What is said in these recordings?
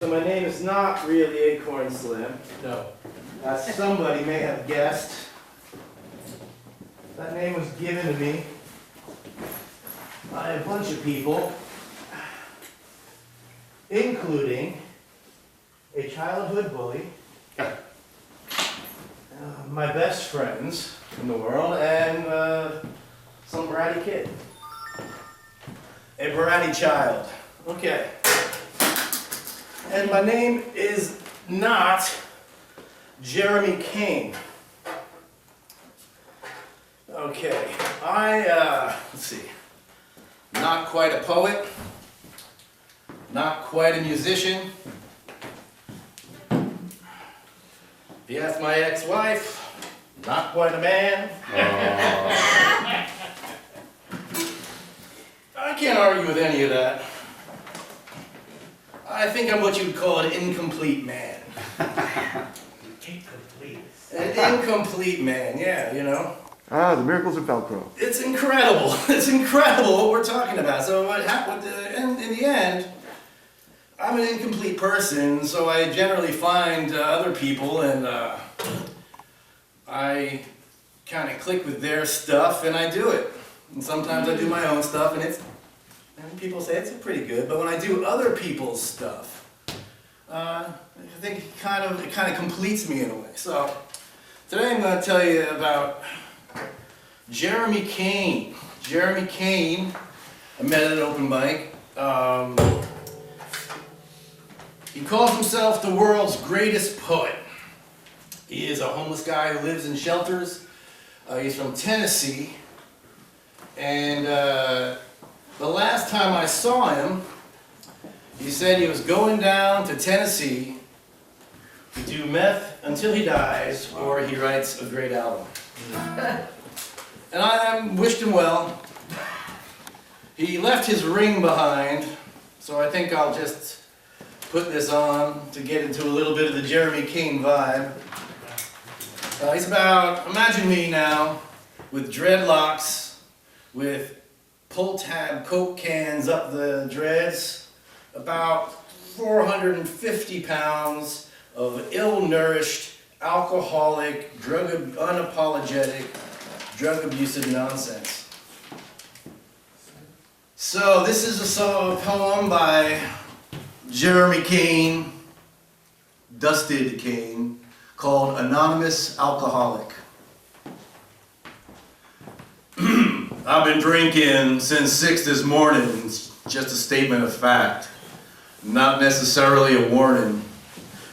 So my name is not really Acorn Slim. No. As somebody may have guessed. That name was given to me by a bunch of people, including a childhood bully, my best friends in the world, and some bratty kid. A bratty child. Okay. And my name is not Jeremy Kane. Okay, let's see, not quite a poet, not quite a musician. If you ask my ex-wife, not quite a man. I can't argue with any of that. I think I'm what you'd call an incomplete man. Incomplete. An incomplete man, yeah, you know. Ah, the miracles of Velcro. It's incredible. It's incredible what we're talking about. So what happened in the end, I'm an incomplete person, so I generally find other people and I kind of click with their stuff and I do it. And sometimes I do my own stuff and people say it's pretty good, but when I do other people's stuff, I think it kind of completes me in a way. So today I'm going to tell you about Jeremy Kane. Jeremy Kane, I met at an open mic. He calls himself the world's greatest poet. He is a homeless guy who lives in shelters. He's from Tennessee. And the last time I saw him, he said he was going down to Tennessee to do meth until he dies or he writes a great album. And I wished him well. He left his ring behind, so I think I'll just put this on to get into a little bit of the Jeremy Kane vibe. He's about, imagine me now, with dreadlocks, with pull-tab Coke cans up the dreads, about 450 pounds of ill-nourished, alcoholic, unapologetic, drug abusive nonsense. So this is a poem by Jeremy Kane, Dusted Kane, called Anonymous Alcoholic. I've been drinking since 6 this morning. It's just a statement of fact, not necessarily a warning.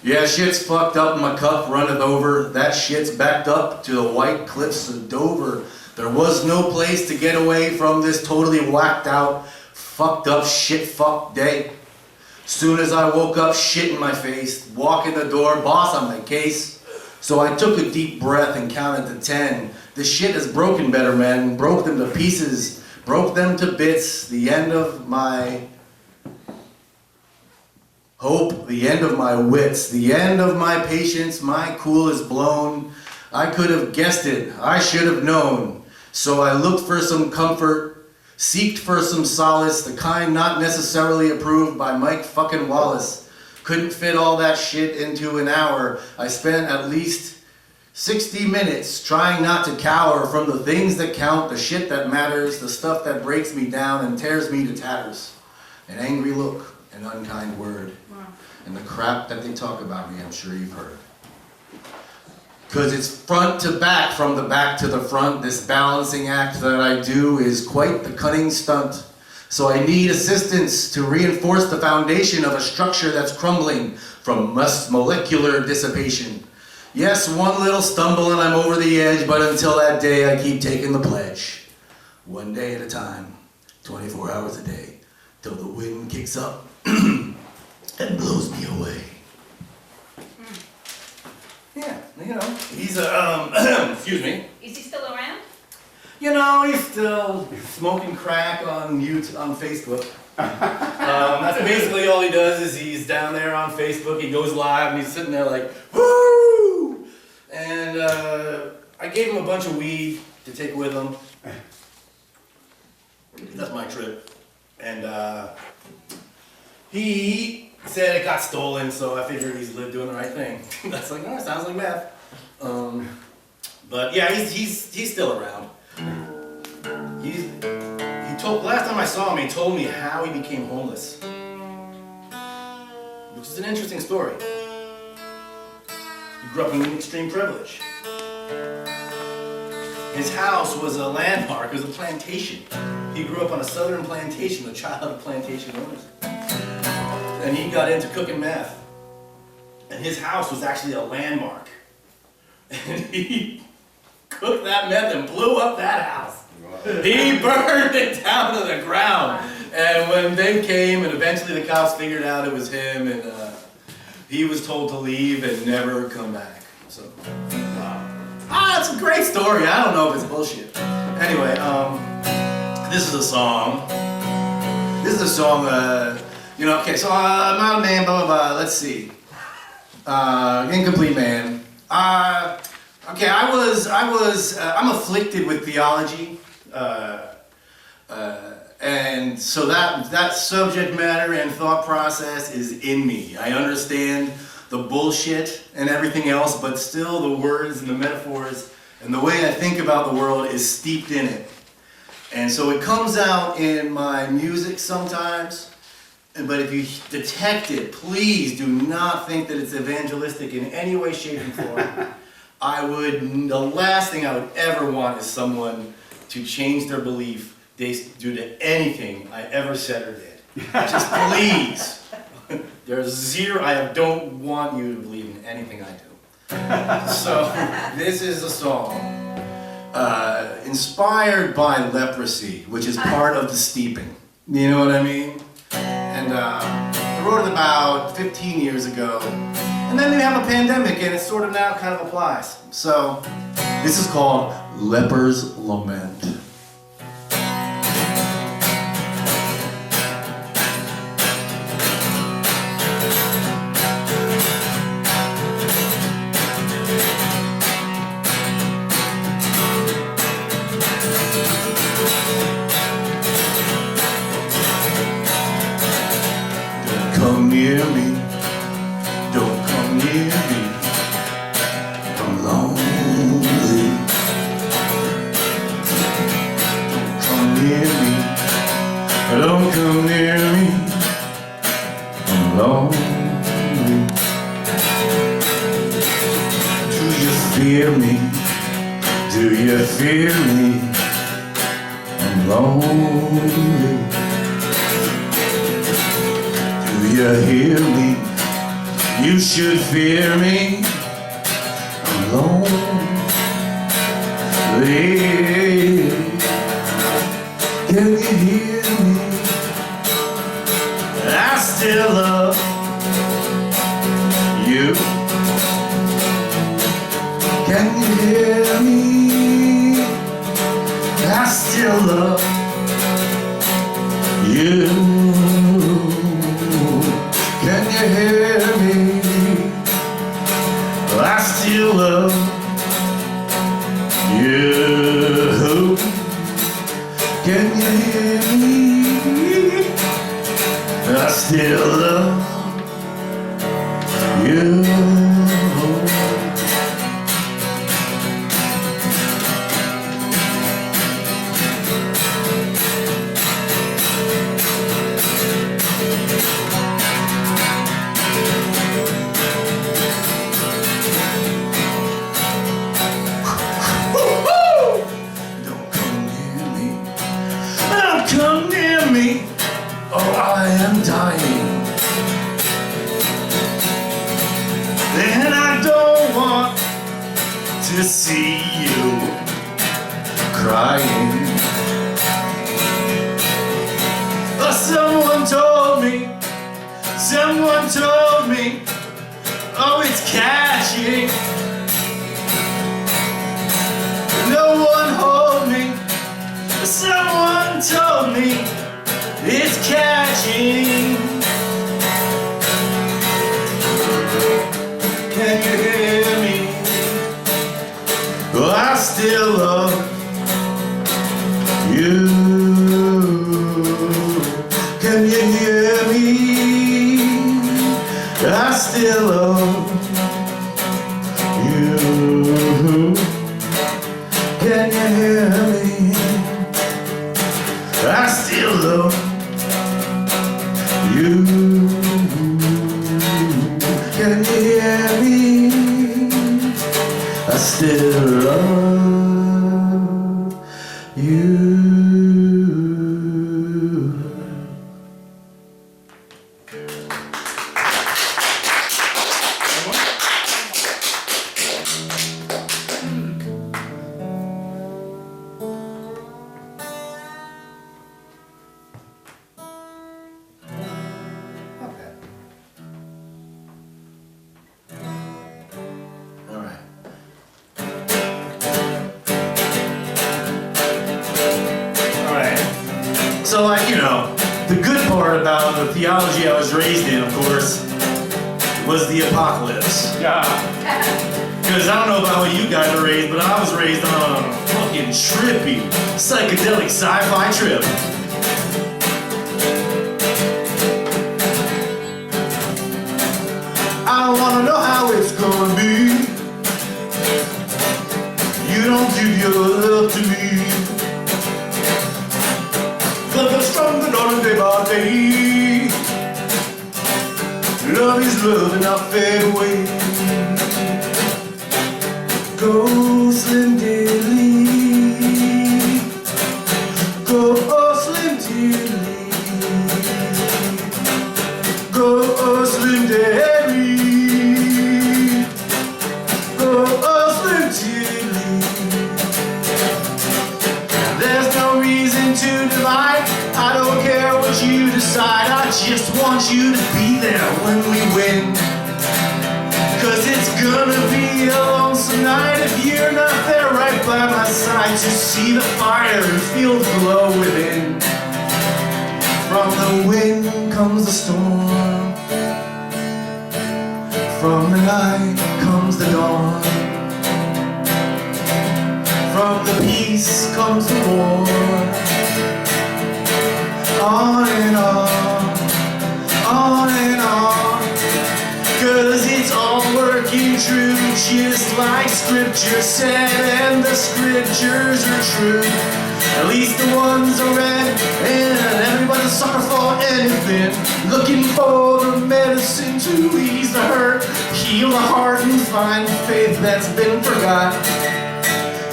Yeah, shit's fucked up, my cup runneth over. That shit's backed up to the white cliffs of Dover. There was no place to get away from this totally whacked out, fucked up, shit fucked day. Soon as I woke up, shit in my face, walk in the door, boss on my case. So I took a deep breath and counted to 10. This shit has broken better men, broke them to pieces, broke them to bits. The end of my hope, the end of my wits, the end of my patience, my cool is blown. I could have guessed it, I should have known. So I looked for some comfort, seeked for some solace, the kind not necessarily approved by Mike fucking Wallace. Couldn't fit all that shit into an hour. I spent at least 60 minutes trying not to cower from the things that count, the shit that matters, the stuff that breaks me down and tears me to tatters. An angry look, an unkind word, and the crap that they talk about me, I'm sure you've heard. Because it's front to back, from the back to the front. This balancing act that I do is quite the cunning stunt. So I need assistance to reinforce the foundation of a structure that's crumbling from molecular dissipation. Yes, one little stumble and I'm over the edge, but until that day I keep taking the pledge. One day at a time, 24 hours a day, till the wind kicks up and blows me away. Yeah, you know, he's a, excuse me. Is he still around? You know, he's still smoking crack on YouTube, on Facebook. That's basically all he does is he's down there on Facebook, he goes live and he's sitting there like, woo! And I gave him a bunch of weed to take with him. That's my trip. And he Said it got stolen, so I figured he's doing the right thing. That's like, oh, sounds like meth. But yeah, he's still around. Last time I saw him, he told me how he became homeless, which is an interesting story. He grew up in extreme privilege. His house was a landmark, it was a plantation. He grew up on a southern plantation, the child of plantation owners. And he got into cooking meth. And his house was actually a landmark. And he cooked that meth and blew up that house. Wow. He burned it down to the ground. And when they came, and eventually the cops figured out it was him, and he was told to leave and never come back. So, wow. It's a great story. I don't know if it's bullshit. Anyway, this is a song. Okay, so I'm not a man, blah, blah, blah. Let's see. Incomplete man. Okay, I'm afflicted with theology. And so that subject matter and thought process is in me. I understand the bullshit and everything else, but still the words and the metaphors and the way I think about the world is steeped in it. And so it comes out in my music sometimes, but if you detect it, please do not think that it's evangelistic in any way, shape, and form. The last thing I would ever want is someone to change their belief due to anything I ever said or did. Just please. There's zero, I don't want you to believe in anything I do. So, this is a song inspired by leprosy, which is part of the steeping. You know what I mean? And I wrote it about 15 years ago. And then we have a pandemic, and it sort of now kind of applies. So, this is called Leper's Lament. Come near me, don't come near me, I'm lonely. Don't come near me, don't come near me, I'm lonely. Do you fear me? Do you fear me? I'm lonely. Do you hear me? You should fear me. I'm lonely. Can you hear me? I still love you. Can you hear me? I still love you. Can you hear me? I still love you. Can you hear me? I still love you. Come near me, oh I am dying. And I don't want to see you crying. Oh, someone told me, oh it's catching. No one hold me. Someone told me it's catching. Can you hear me? Well, I still love you. Can you hear me? love you. So, like, you know, the good part about the theology I was raised in, of course, was the apocalypse. Yeah. Because I don't know about how you guys are raised, but I was raised on a fucking trippy, psychedelic sci-fi trip. I wanna know how it's gonna be. You don't give your love to me. Love is stronger on a day by day. Love is love and not fade away. Go Slim Dilly. Go Slim Dilly. Go Slim Dilly. Go Slim Dilly. There's no reason to divide. I don't care what you decide. I just want you to be there when we win. Cause it's gonna be a lonesome night if you're not there right by my side to see the fire and feel the glow within. From the wind comes the storm. From the night comes the dawn. From the peace comes the war. On and on, on and on. Cause it's all working true, just like scripture said, and the scriptures are true. At least the ones I read, and everybody's a sucker for anything. Looking for the medicine to ease the hurt, heal the heart and find faith that's been forgot.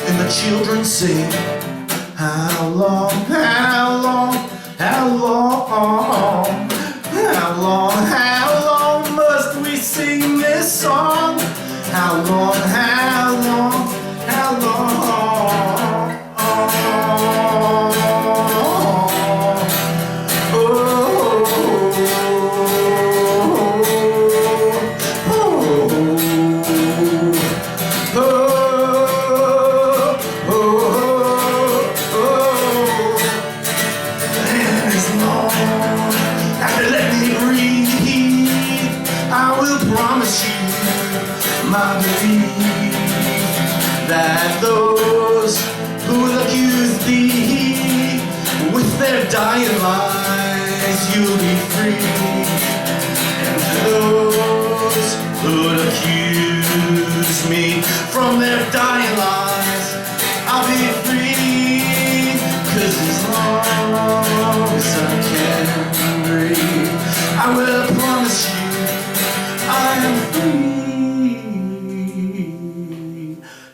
And the children sing, how long, how long, how long, how long, how long must we sing this song? How long, how long, how long? My belief that those who will accuse thee with their dying lies, you'll be free. And those who would accuse me from their dying lies, I'll be free. Cause as long as I can breathe, I will promise you I am free.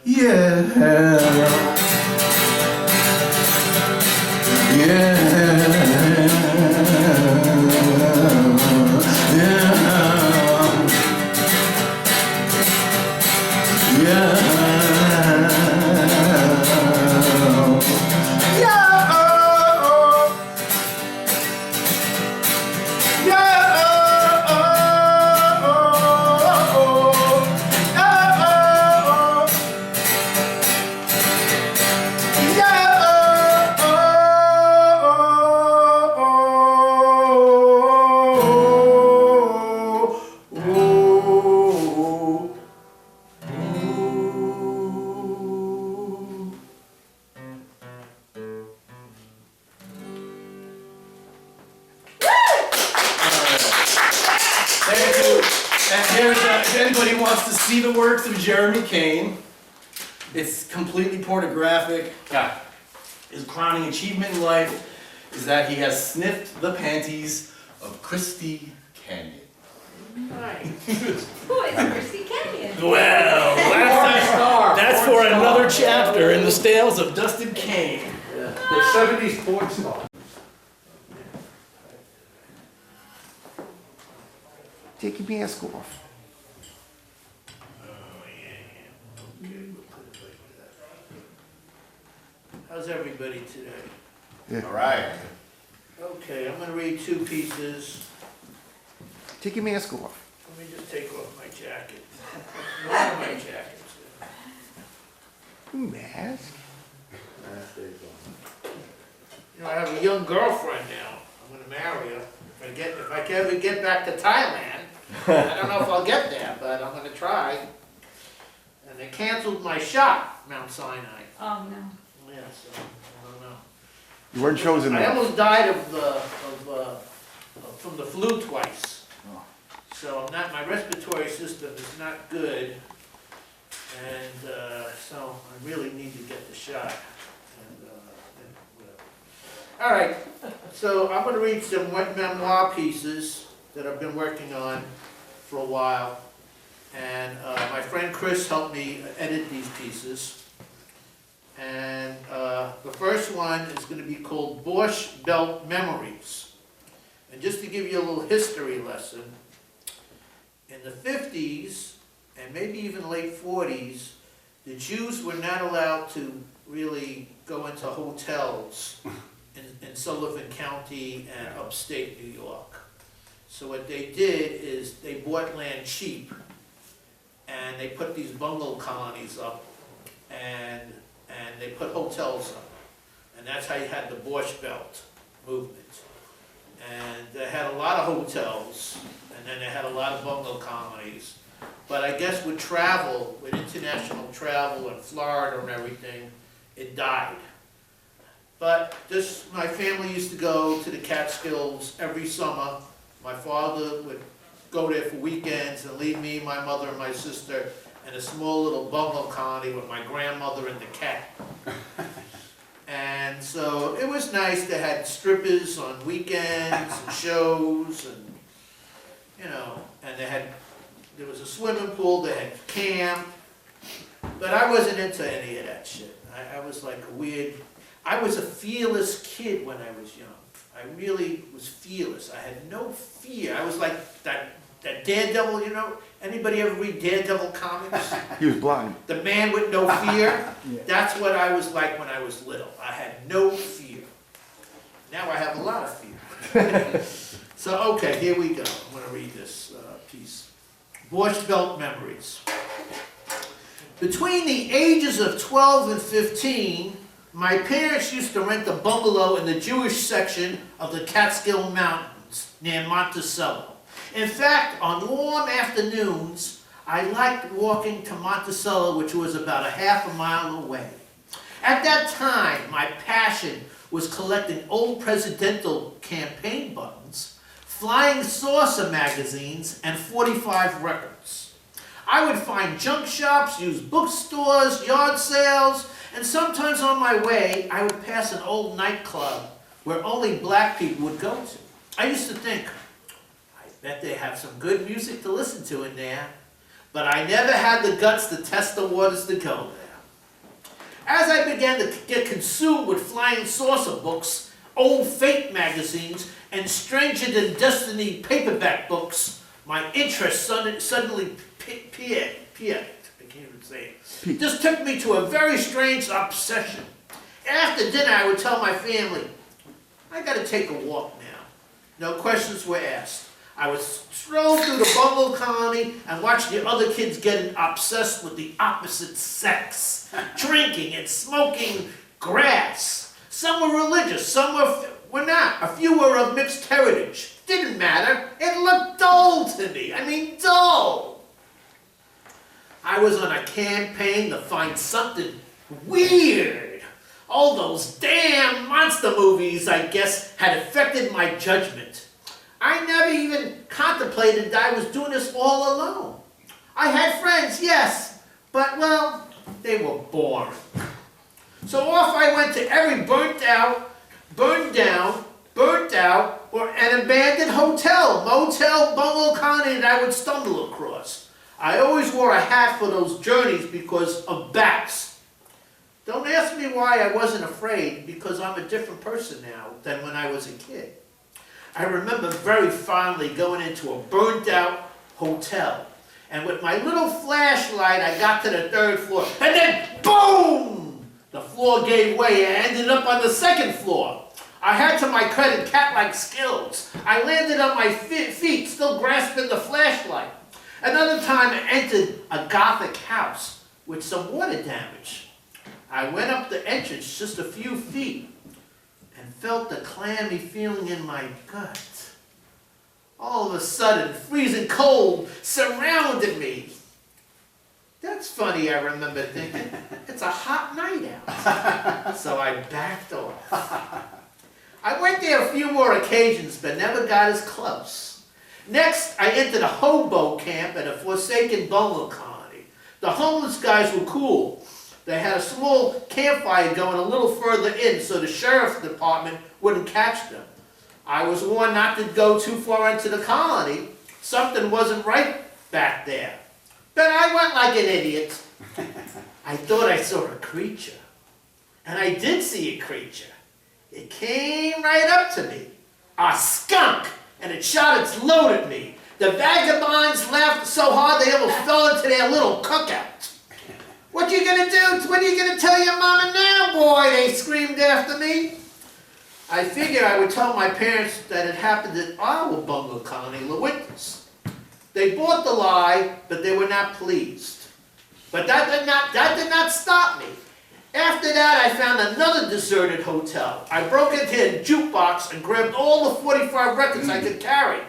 Yeah, yeah, yeah, if anybody wants to see the works of Jeremy Kane, it's completely pornographic. Yeah. His crowning achievement in life is that he has sniffed the panties of Christy Canyon. Nice. Who is Christy Canyon? Well, that's for another chapter in the tales of Dustin Kane. The 70s porn star. Take your mask off. How's everybody today? Yeah. All right. Okay, I'm gonna read two pieces. Take your mask off. Let me just take off my jacket. One of my jackets. Mask? You know, I have a young girlfriend now. I'm gonna marry her. If I can ever get back to Thailand, I don't know if I'll get there, but I'm gonna try. And they canceled my shot, Mount Sinai. Oh, no. Yeah, so, I don't know. You weren't chosen I there. almost died from the flu twice. Oh. So I'm not, my respiratory system is not good. And so I really need to get the shot. And whatever. All right, so I'm gonna read some wet memoir pieces that I've been working on for a while. And my friend Chris helped me edit these pieces. And the first one is going to be called Borscht Belt Memories. And just to give you a little history lesson, in the 50s and maybe even late 40s, the Jews were not allowed to really go into hotels in Sullivan County and upstate New York. So what they did is they bought land cheap and they put these bungalow colonies up and they put hotels up. And that's how you had the Borscht Belt movement. And they had a lot of hotels, and then they had a lot of bungalow colonies. But I guess with travel, with international travel and Florida and everything, it died. But my family used to go to the Catskills every summer. My father would go there for weekends and leave me, my mother, and my sister in a small little bungalow colony with my grandmother and the cat. And so it was nice. They had strippers on weekends and shows and, you know, and there was a swimming pool, they had camp. But I wasn't into any of that shit. I was like I was a fearless kid when I was young. I really was fearless. I had no fear. I was like that Daredevil, you know? Anybody ever read Daredevil comics? He was blind. The man with no fear? That's what I was like when I was little. I had no fear. Now I have a lot of fear. So, okay, here we go. I'm going to read this piece. Borscht Belt Memories. Between the ages of 12 and 15, my parents used to rent a bungalow in the Jewish section of the Catskill Mountains near Monticello. In fact, on warm afternoons, I liked walking to Monticello, which was about a half a mile away. At that time, my passion was collecting old presidential campaign buttons, flying saucer magazines, and 45 records. I would find junk shops, used bookstores, yard sales, and sometimes on my way, I would pass an old nightclub where only black people would go to. I used to think, bet they have some good music to listen to in there, but I never had the guts to test the waters to go there. As I began to get consumed with flying saucer books, old Fate magazines, and Stranger Than Destiny paperback books, my interest suddenly peaked. I can't even say it. This took me to a very strange obsession. After dinner, I would tell my family, I gotta take a walk now. No questions were asked. I would stroll through the bungalow colony and watch the other kids getting obsessed with the opposite sex, drinking and smoking grass. Some were religious, some were not. A few were of mixed heritage. Didn't matter. It looked dull to me. I mean, dull. I was on a campaign to find something weird. All those damn monster movies, I guess, had affected my judgment. I never even contemplated that I was doing this all alone. I had friends, yes, but, well, they were boring. So off I went to every burned out, or an abandoned hotel, motel, bungalow colony that I would stumble across. I always wore a hat for those journeys because of bats. Don't ask me why I wasn't afraid, because I'm a different person now than when I was a kid. I remember very fondly going into a burnt out hotel, and with my little flashlight I got to the 3rd floor, and then boom! The floor gave way and I ended up on the 2nd floor. I had, to my credit, cat-like skills. I landed on my feet, still grasping the flashlight. Another time I entered a Gothic house with some water damage. I went up the entrance just a few feet and felt the clammy feeling in my gut. All of a sudden, freezing cold surrounded me. That's funny, I remember thinking. It's a hot night out. So I backed off. I went there a few more occasions, but never got as close. Next, I entered a hobo camp at a forsaken bungalow colony. The homeless guys were cool. They had a small campfire going a little further in so the sheriff's department wouldn't catch them. I was warned not to go too far into the colony. Something wasn't right back there. But I went like an idiot. I thought I saw a creature. And I did see a creature. It came right up to me. A skunk! And it shot its load at me. The vagabonds laughed so hard they almost fell into their little cookout. What you gonna do? What are you gonna tell your mama now, boy? They screamed after me. I figured I would tell my parents that it happened at our bungalow colony, LeWinter's. They bought the lie, but they were not pleased. But that did not stop me. After that, I found another deserted hotel. I broke into a jukebox and grabbed all the 45 records I could carry.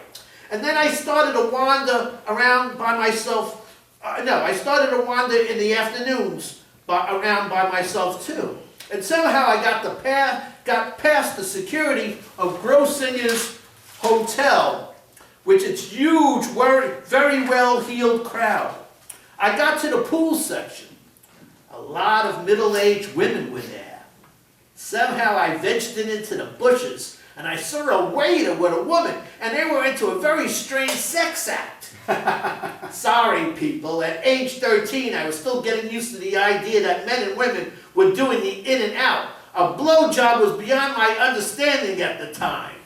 And then I started to wander around by myself. I started to wander in the afternoons around by myself too. And somehow I got past the security of Grossinger's Hotel, which is huge, very well-heeled crowd. I got to the pool section. A lot of middle-aged women were there. Somehow I ventured into the bushes, and I saw a waiter with a woman, and they were into a very strange sex act. Sorry, people, at age 13, I was still getting used to the idea that men and women were doing the in and out. A blowjob was beyond my understanding at the time.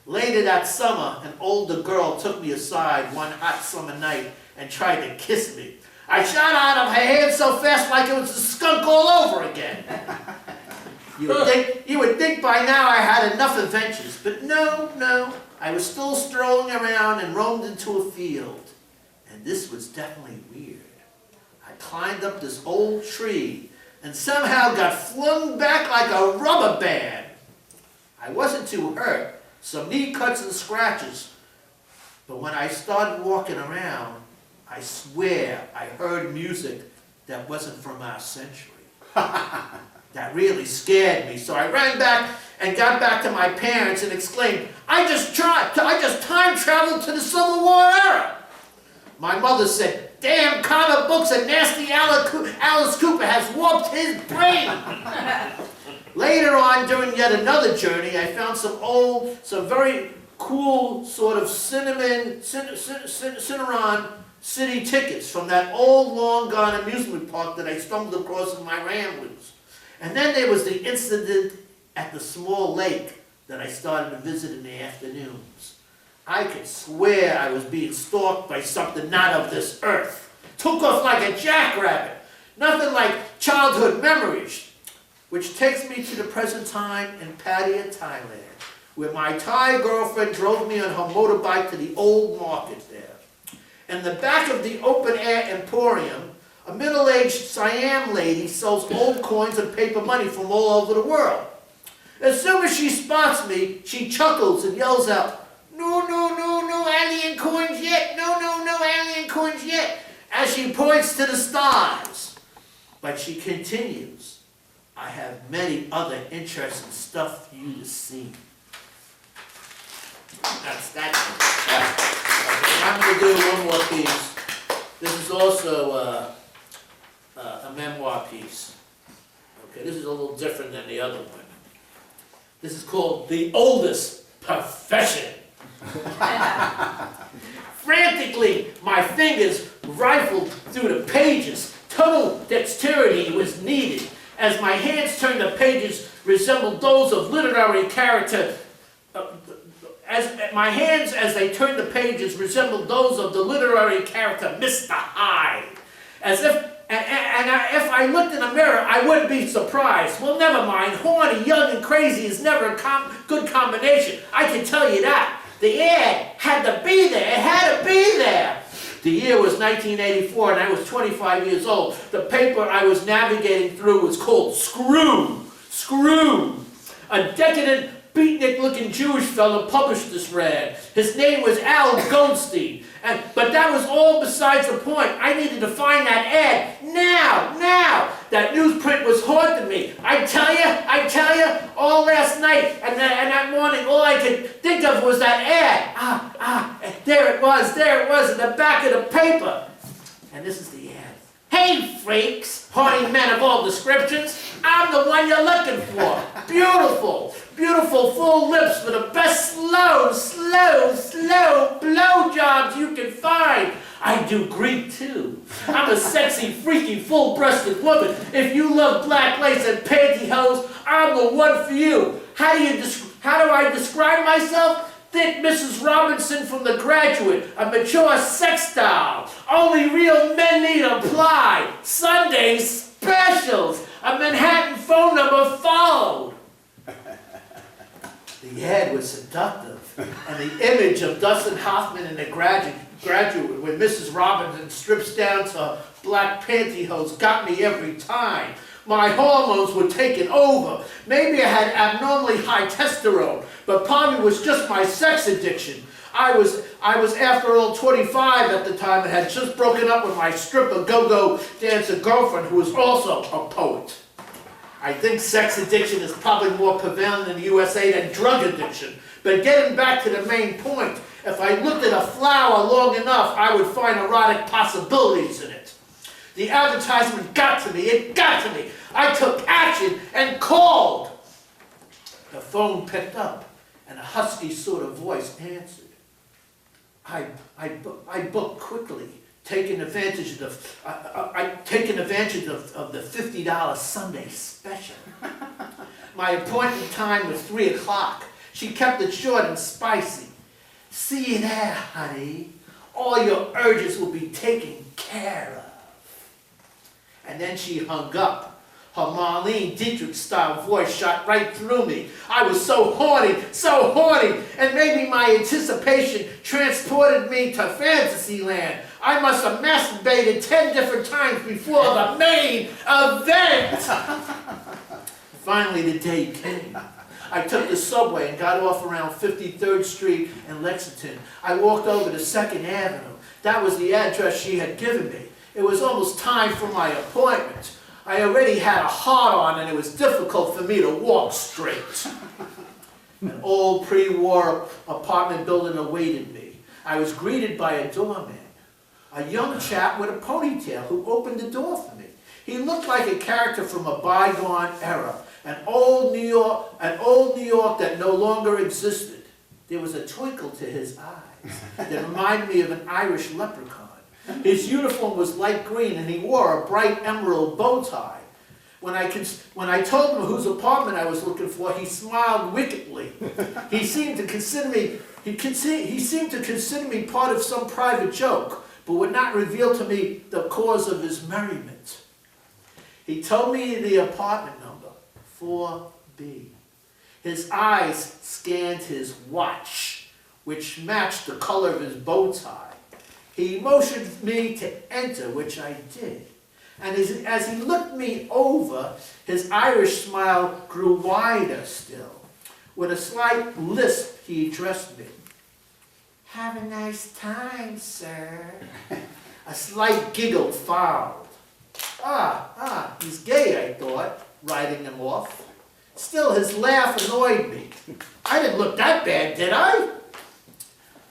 Later that summer, an older girl took me aside one hot summer night and tried to kiss me. I shot out of her hand so fast like it was a skunk all over again. You would think by now I had enough adventures, but no. I was still strolling around and roamed into a field. And this was definitely weird. I climbed up this old tree and somehow got flung back like a rubber band. I wasn't too hurt, some knee cuts and scratches. But when I started walking around, I swear I heard music that wasn't from our century. That really scared me, so I ran back and got back to my parents and exclaimed, I just time traveled to the Civil War era. My mother said, damn comic books and nasty Alice Cooper has warped his brain. Later on, during yet another journey, I found some very cool sort of Cinnamon City tickets from that old long-gone amusement park that I stumbled across in my ramblings. And then there was the incident at the small lake that I started to visit in the afternoons. I could swear I was being stalked by something not of this earth. Took off like a jackrabbit. Nothing like childhood memories. Which takes me to the present time in Pattaya, Thailand, where my Thai girlfriend drove me on her motorbike to the old market there. In the back of the open-air emporium, a middle-aged Siam lady sells old coins and paper money from all over the world. As soon as she spots me, she chuckles and yells out, no, alien coins yet, no, alien coins yet, as she points to the stars. But she continues, I have many other interesting stuff for you to see. That's okay, I'm going to do one more piece. This is also a memoir piece. Okay, this is a little different than the other one. This is called The Oldest Profession. Frantically, my fingers rifled through the pages. Total dexterity was needed. As my hands turned, the pages resembled those of literary character. As they turned the pages, resembled those of the literary character Mr. Hyde. As if, if I looked in a mirror, I wouldn't be surprised. Well, never mind. Horny, young, and crazy is never a good combination. I can tell you that. The ad had to be there. It had to be there. The year was 1984, and I was 25 years old. The paper I was navigating through was called Screw. Screw. A decadent, beatnik-looking Jewish fellow published this rag. His name was Al Goldstein. But that was all besides the point. I needed to find that ad now. That newsprint was haunting me. I tell you, all last night and that morning, all I could think of was that ad. There it was in the back of the paper. And this is the ad. Hey, freaks, horny men of all descriptions, I'm the one you're looking for. Beautiful, full lips for the best slow blowjobs you can find. I do Greek too. I'm a sexy, freaky, full-breasted woman. If you love black lace and pantyhose, I'm the one for you. How do I describe myself? Think Mrs. Robinson from The Graduate, a mature sex doll. Only real men need apply. Sunday specials. A Manhattan phone number followed. The ad was seductive, and the image of Dustin Hoffman in The Graduate, when Mrs. Robinson strips down to her black pantyhose, got me every time. My hormones were taking over. Maybe I had abnormally high testosterone, but part of it was just my sex addiction. I was after all 25 at the time and had just broken up with my stripper go-go dancer girlfriend, who was also a poet. I think sex addiction is probably more prevalent in the USA than drug addiction. But getting back to the main point, if I looked at a flower long enough, I would find erotic possibilities in it. The advertisement got to me. It got to me. I took action and called. The phone picked up, and a husky sort of voice answered. I booked quickly, taking advantage of the $50 Sunday special. My appointment time was 3 o'clock. She kept it short and spicy. See you there, honey. All your urges will be taken care of. And then she hung up. Her Marlene Dietrich-style voice shot right through me. I was so horny, and maybe my anticipation transported me to fantasy land. I must have masturbated 10 different times before the main event. Finally, the day came. I took the subway and got off around 53rd Street in Lexington. I walked over to 2nd Avenue. That was the address she had given me. It was almost time for my appointment. I already had a hard-on, and it was difficult for me to walk straight. An old pre-war apartment building awaited me. I was greeted by a doorman, a young chap with a ponytail who opened the door for me. He looked like a character from a bygone era, an old New York that no longer existed. There was a twinkle to his eyes that reminded me of an Irish leprechaun. His uniform was light green, and he wore a bright emerald bow tie. When I told him whose apartment I was looking for, he smiled wickedly. He seemed to consider me part of some private joke, but would not reveal to me the cause of his merriment. He told me the apartment number, 4B. His eyes scanned his watch, which matched the color of his bow tie. He motioned me to enter, which I did. And as he looked me over, his Irish smile grew wider still. With a slight lisp, he addressed me. "Have a nice time, sir." A slight giggle followed. He's gay, I thought, writing him off. Still, his laugh annoyed me. I didn't look that bad, did I?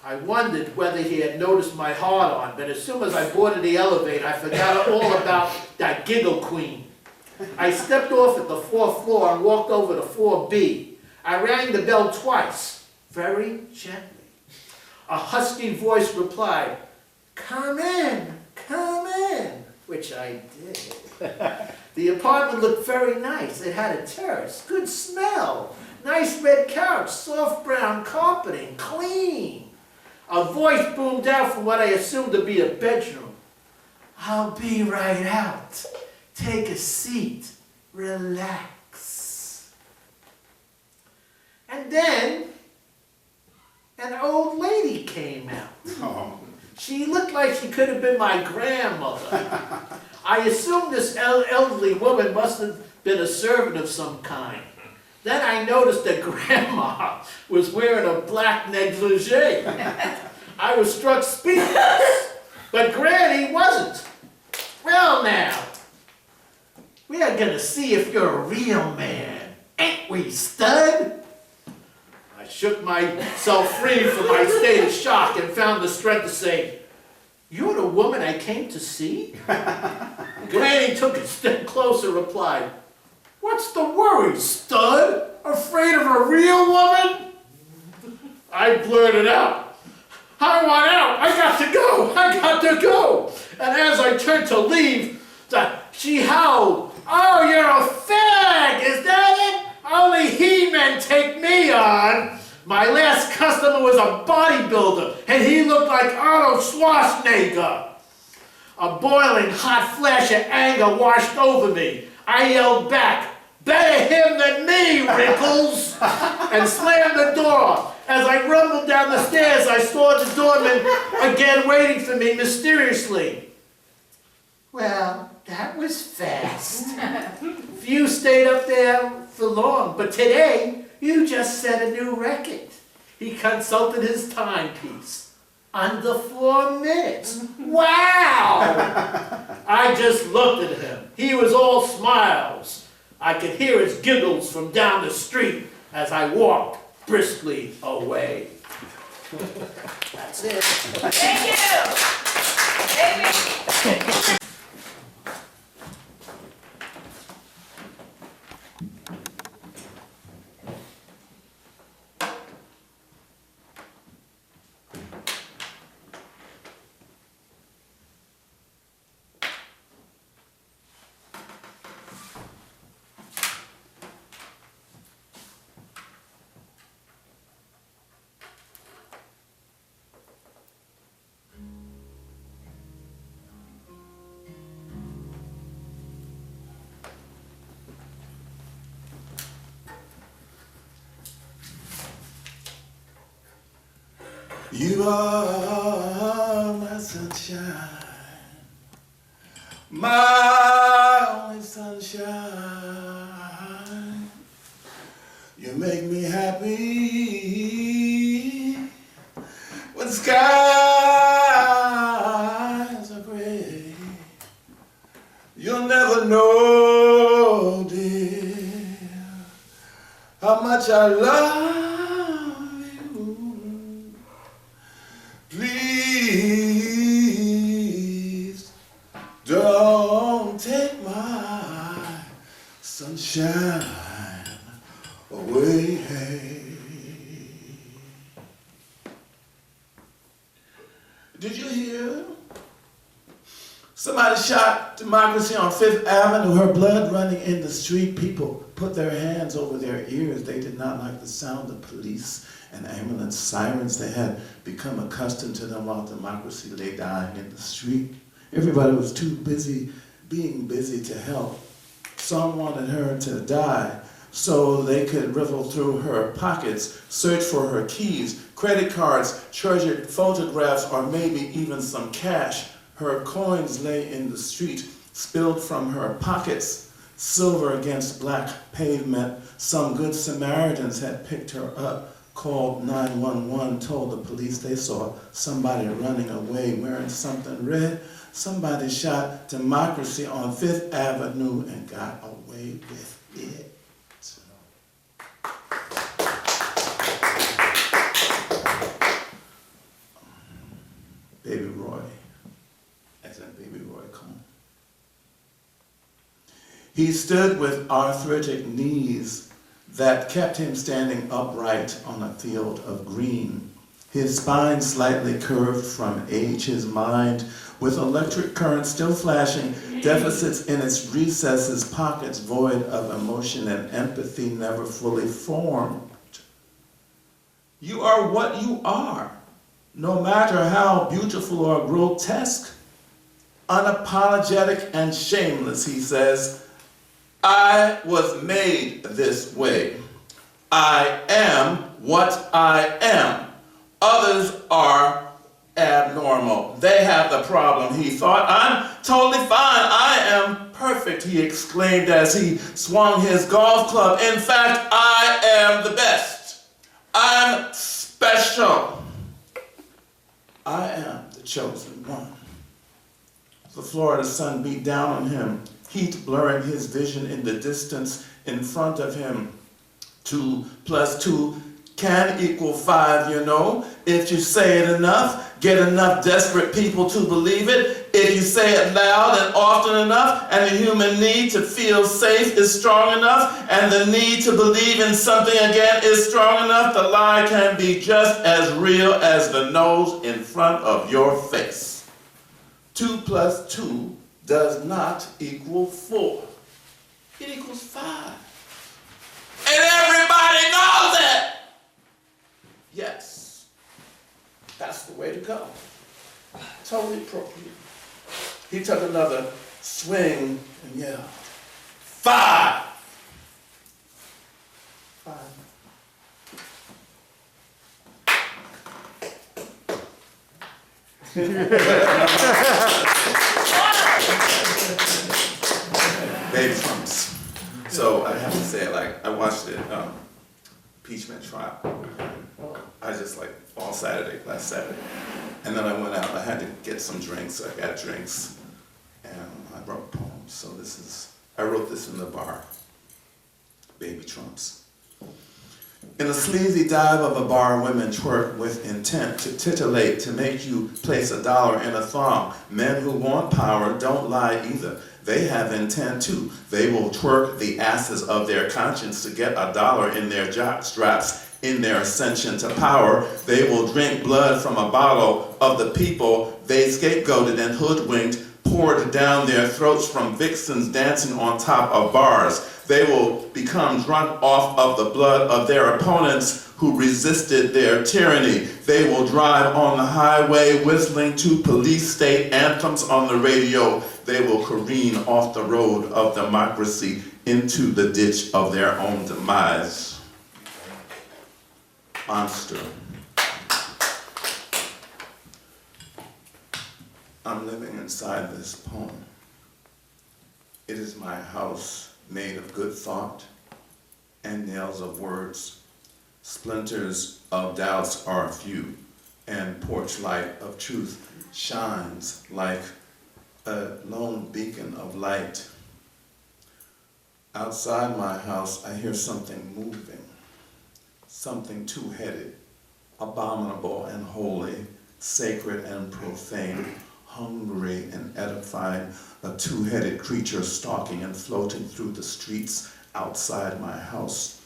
I wondered whether he had noticed my hard-on, but as soon as I boarded the elevator, I forgot all about that giggle queen. I stepped off at the 4th floor and walked over to 4B. I rang the bell twice, very gently. A husky voice replied, "Come in, come in, which I did. The apartment looked very nice. It had a terrace, good smell, nice red couch, soft brown carpeting, clean. A voice boomed out from what I assumed to be a bedroom. I'll be right out. Take a seat, relax. And then an old lady came out. Oh. She looked like she could have been my grandmother. I assumed this elderly woman must have been a servant of some kind. Then I noticed that Grandma was wearing a black negligee. I was struck speechless, but Granny wasn't. Well now, we are gonna see if you're a real man, ain't we, stud? I shook myself free from my state of shock and found the strength to say, "You're the woman I came to see?" Granny took a step closer and replied, "What's the worry, stud? Afraid of a real woman?" I blurted out, "I want out, I got to go, I got to go." And as I turned to leave, she howled, "Oh, you're a fag, is that it? Only he-men take me on." My last customer was a bodybuilder, and he looked like Arnold Schwarzenegger. A boiling hot flash of anger washed over me. I yelled back, "Better him than me, Wrinkles!" and slammed the door. As I rumbled down the stairs, I saw the doorman again waiting for me mysteriously. Well, that was fast. Few stayed up there for long, but today you just set a new record. He consulted his timepiece. Under 4 minutes. Wow! I just looked at him. He was all smiles. I could hear his giggles from down the street as I walked briskly away. That's it. Thank you. Amy. You are my sunshine, my only sunshine. You make me happy when skies are gray. You'll never know, dear, how much I love you. Please don't take my sunshine away. Did you hear? Somebody shot Democracy on 5th Avenue, her blood running in the street. People put their hands over their ears. They did not like the sound of police and ambulance sirens. They had become accustomed to them while Democracy lay dying in the street. Everybody was too busy being busy to help. Some wanted her to die so they could riffle through her pockets, search for her keys, credit cards, treasured photographs, or maybe even some cash. Her coins lay in the street, spilled from her pockets, silver against black pavement. Some good Samaritans had picked her up, called 911, told the police they saw somebody running away wearing something red. Somebody shot Democracy on 5th Avenue and got away with it. Baby Roy. Baby Roy Cohn. He stood with arthritic knees that kept him standing upright on a field of green. His spine slightly curved from age. His mind with electric current still flashing, deficits in its recesses, pockets void of emotion and empathy never fully formed. You are what you are, no matter how beautiful or grotesque. Unapologetic and shameless, he says, I was made this way. I am what I am. Others are abnormal. They have the problem, he thought. I'm totally fine. I am perfect, he exclaimed as he swung his golf club. In fact, I am the best. I'm special. I am the chosen one. The Florida sun beat down on him, heat blurring his vision in the distance in front of him. 2 + 2 can equal 5, you know. If you say it enough, get enough desperate people to believe it. If you say it loud and often enough, and the human need to feel safe is strong enough, and the need to believe in something again is strong enough, the lie can be just as real as the nose in front of your face. 2 + 2 does not equal 4. It equals 5. And everybody knows it! Yes, that's the way to go. Totally appropriate. He took another swing and yelled, 5! 5. Baby Trumps. So I have to say, like, I watched it, impeachment trial. I just like all Saturday, last Saturday. And then I went out, I had to get some drinks, so I got drinks. And I wrote poems. So I wrote this in the bar. Baby Trumps. In a sleazy dive of a bar, women twerk with intent to titillate, to make you place $1 in a thong. Men who want power don't lie either. They have intent too. They will twerk the asses of their conscience to get $1 in their jock straps. In their ascension to power, they will drink blood from a bottle of the people they scapegoated and hoodwinked, poured down their throats from vixens dancing on top of bars. They will become drunk off of the blood of their opponents who resisted their tyranny. They will drive on the highway whistling to police state anthems on the radio. They will careen off the road of democracy into the ditch of their own demise. Monster. I'm living inside this poem. It is my house made of good thought and nails of words. Splinters of doubts are few, and porch light of truth shines like a lone beacon of light. Outside my house, I hear something moving, something two-headed, abominable and holy, sacred and profane, hungry and edifying, a two-headed creature stalking and floating through the streets outside my house,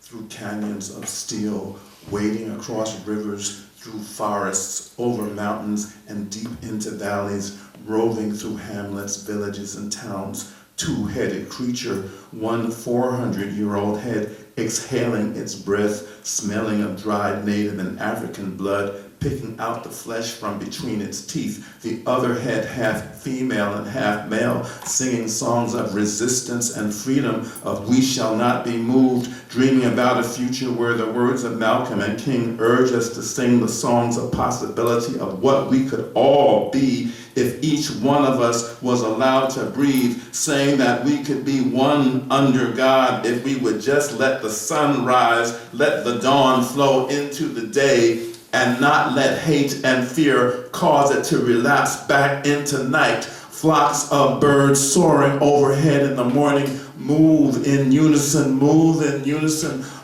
through canyons of steel, wading across rivers, through forests, over mountains, and deep into valleys, roving through hamlets, villages, and towns. Two-headed creature, one 400-year-old head, exhaling its breath, smelling of dried native and African blood, picking out the flesh from between its teeth, the other head half female and half male, singing songs of resistance and freedom, of we shall not be moved, dreaming about a future where the words of Malcolm and King urge us to sing the songs of possibility of what we could all be if each one of us was allowed to breathe, saying that we could be one under God if we would just let the sun rise, let the dawn flow into the day, and not let hate and fear cause it to relapse back into night. Flocks of birds soaring overhead in the morning, move in unison,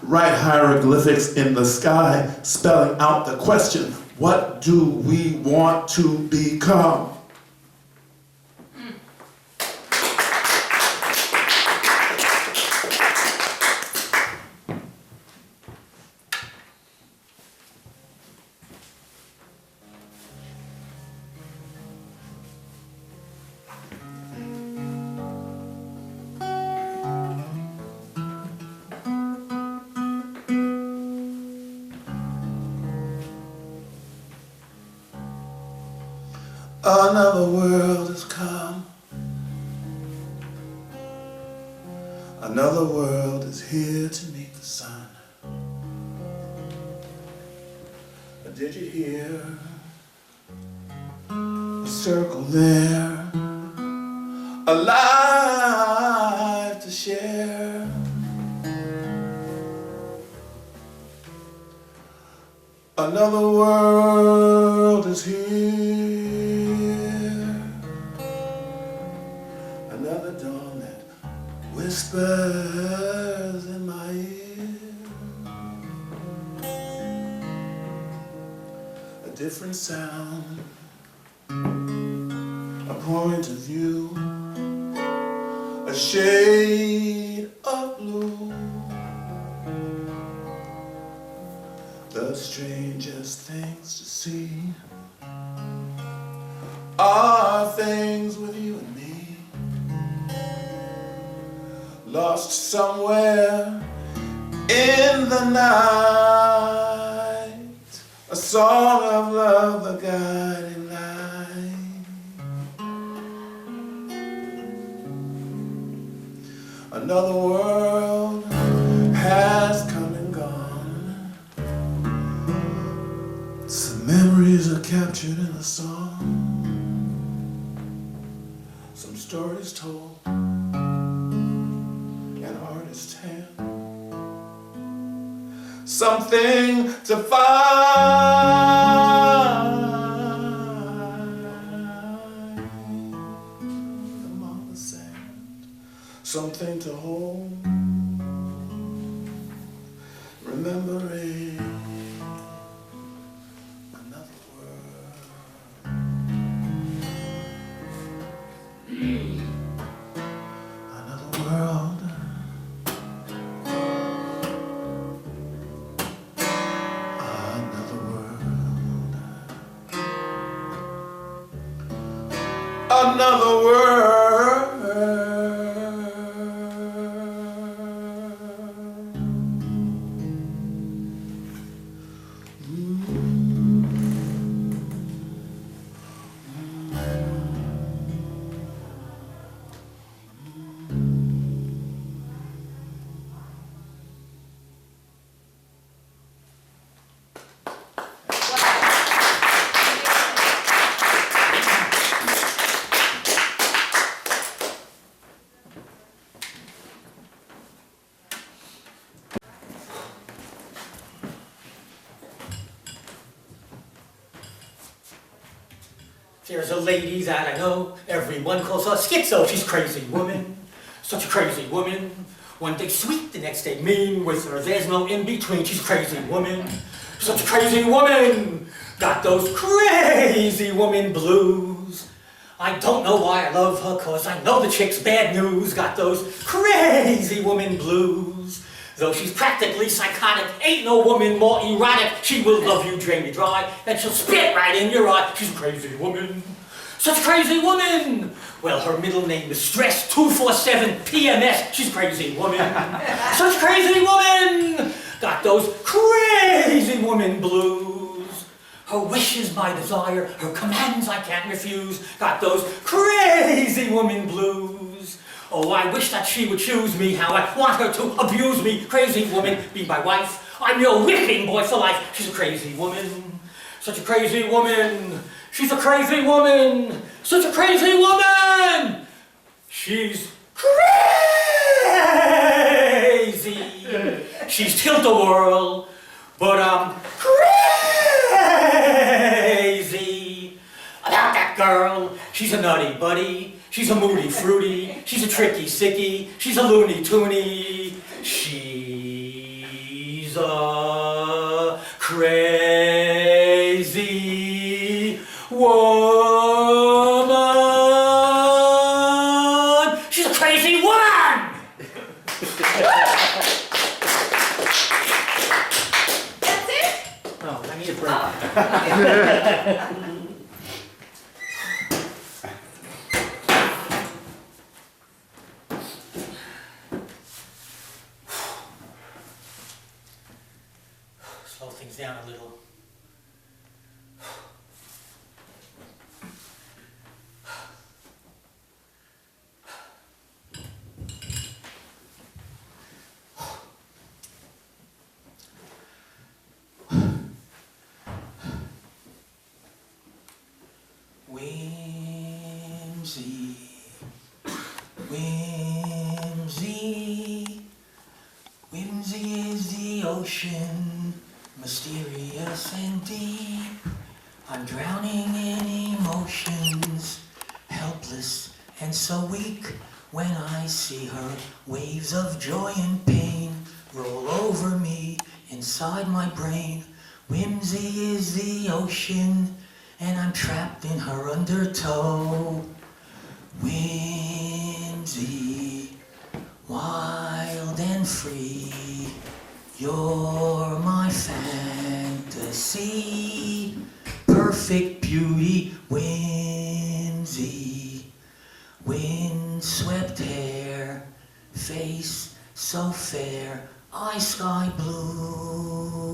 write hieroglyphics in the sky, spelling out the question, what do we want to become? Another world has come. Another world is here to meet the sun. Did you hear a circle there, alive to share? Another world is here, another dawn that whispers in my ear. A different sound, a point of view, a shade of blue. The strangest things to see are things with you and me, lost somewhere in the night, a song of love, the guiding light. Another world has come and gone. Some memories are captured in a song, some stories told, an artist's hand, something to find among the sand, something to hold, remembering another world. Another world. Another world. Another world. There's a lady that I know, everyone calls her schizo. She's a crazy woman, such a crazy woman. One day sweet, the next day mean, with her there's no in between. She's a crazy woman, such a crazy woman. Got those crazy woman blues. I don't know why I love her, cause I know the chick's bad news. Got those crazy woman blues. Though she's practically psychotic, ain't no woman more erotic. She will love you, drain you dry, and she'll spit right in your eye. She's a crazy woman, such a crazy woman. Well, her middle name is Stress 247 PMS. She's a crazy woman, such a crazy woman. Got those crazy woman blues. Her wish is my desire, her commands I can't refuse. Got those crazy woman blues. Oh, I wish that she would choose me, how I want her to abuse me. Crazy woman, be my wife. I'm your whipping boy for life. She's a crazy woman, such a crazy woman. She's a crazy woman, such a crazy woman. She's crazy. She's tilt-a-whirl, but I'm crazy about that girl. She's a nutty buddy. She's a moody fruity, she's a tricky sicky, she's a loony toony. She's a crazy woman. She's a crazy woman! That's it? Oh, I need a break. Slow things down a little. Whimsy is the ocean, mysterious and deep. I'm drowning in emotions, helpless and so weak. When I see her, waves of joy and pain roll over me inside my brain. Whimsy is the ocean, and I'm trapped in her undertow. Whimsy, wild and free, you're my fantasy. Perfect beauty, whimsy. Wind-swept hair, face so fair, eyes sky blue.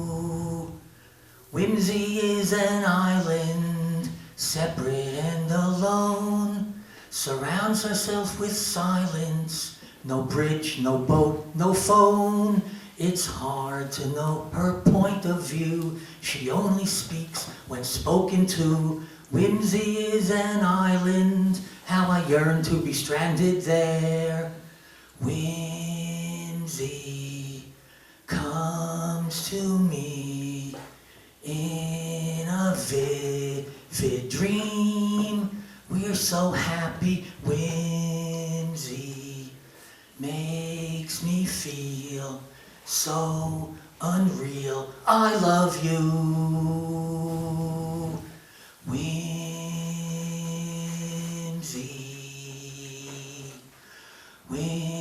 Whimsy is an island, separate and alone. Surrounds herself with silence, no bridge, no boat, no phone. It's hard to know her point of view. She only speaks when spoken to. Whimsy is an island, how I yearn to be stranded there. Whimsy comes to me in a vivid dream. We're so happy. Whimsy makes me feel so unreal. I love you. Whimsy, whimsy.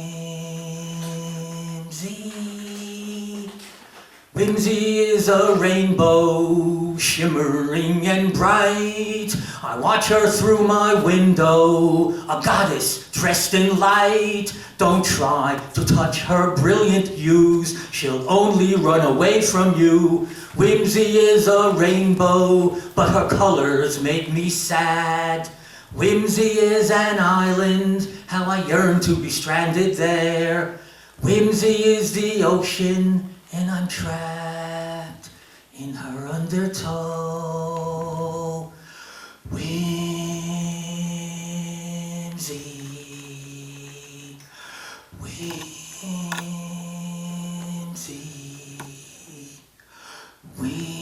Whimsy is a rainbow, shimmering and bright. I watch her through my window, a goddess dressed in light. Don't try to touch her brilliant hues, she'll only run away from you. Whimsy is a rainbow, but her colors make me sad. Whimsy is an island, how I yearn to be stranded there. Whimsy is the ocean, and I'm trapped in her undertow. Whimsy, whimsy, whimsy, whimsy.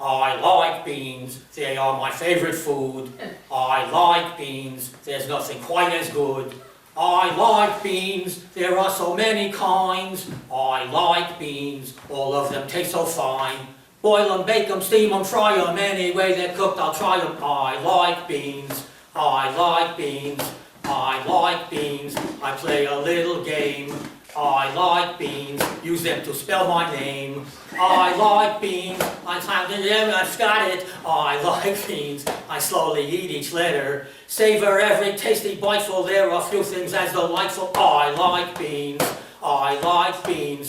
I like beans, they are my favorite food. I like beans, there's nothing quite as good. I like beans, there are so many kinds. I like beans, all of them taste so fine. Boil them, bake them, steam them, fry them, any way they're cooked I'll try them. I like beans, I like beans, I like beans. I play a little game. I like beans, use them to spell my name. I like beans, I found it, I've got it. I like beans, I slowly eat each letter. Savor every tasty biteful, there are few things as delightful. I like beans, I like beans.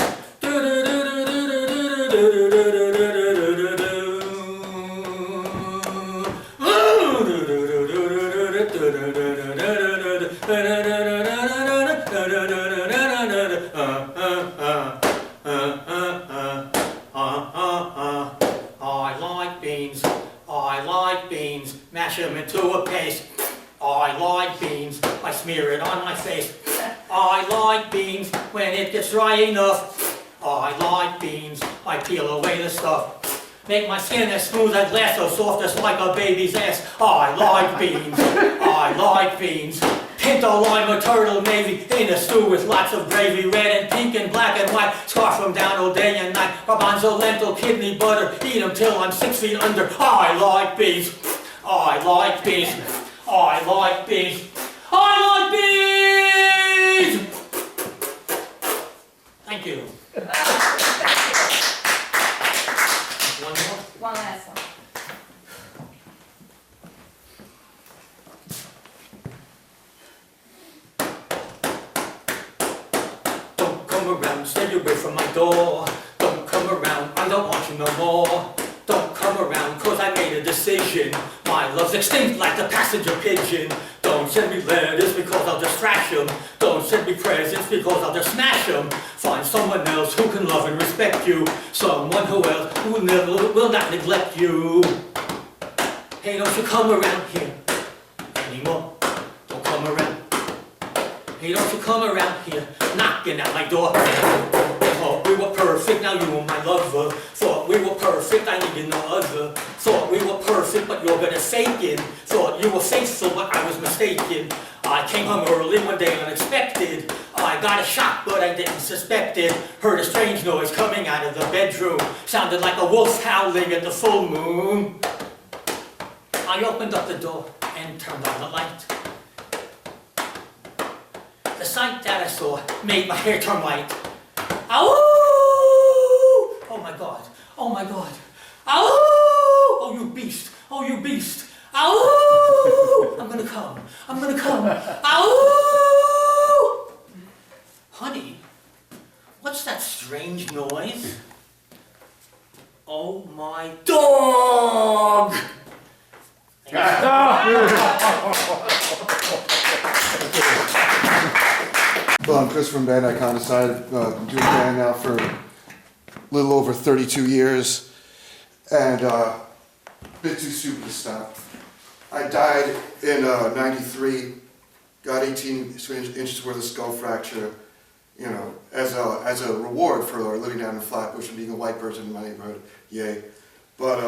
I like beans, I like beans, mash them into a paste. I like beans, I smear it on my face. I like beans, when it gets dry enough. I like beans, I peel away the stuff. Make my skin as smooth as glass, so soft as like a baby's ass. I like beans, I like beans. Pinto, lime, or turtle navy, in a stew with lots of gravy. Red and pink and black and white, scarf them down all day and night. Garbanzo, lentil, kidney, butter, eat them till I'm 6 feet under. I like beans, I like beans, I like beans, I like beans! Thank you. One more? One last one. come around, stay away from my door. Don't come around, I don't want you no more. Don't come around, cause I made a decision. My love's extinct like the passenger pigeon. Don't send me letters because I'll just trash them. Don't send me presents because I'll just smash them. Find someone else who can love and respect you. Someone who else who will not neglect you. Hey, don't you come around here anymore. Don't come around. Hey, don't you come around here knocking at my door. Thought we were perfect, now you were my lover. Thought we were perfect, I needed no other. Thought we were perfect, but you're gonna fake it. Thought you were faithful, but I was mistaken. I came home early one day unexpected. I got a shock, but I didn't suspect it. Heard a strange noise coming out of the bedroom. Sounded like a wolf howling at the full moon. I opened up the door and turned on the light. The sight that I saw made my hair turn white. Ow! Oh my God, oh my God. Ow! Oh you beast, oh you beast. Ow! I'm gonna come, I'm gonna come. Ow! Honey, what's that strange noise? Oh my dog! Well, I'm Chris from band ICONICIDE. Been doing band now for a little over 32 years, and a bit too stupid to stop. I died in 93, got 18 inches worth of skull fracture, you know, as a reward for living down in Flatbush and being a white person in my neighborhood. Yay. But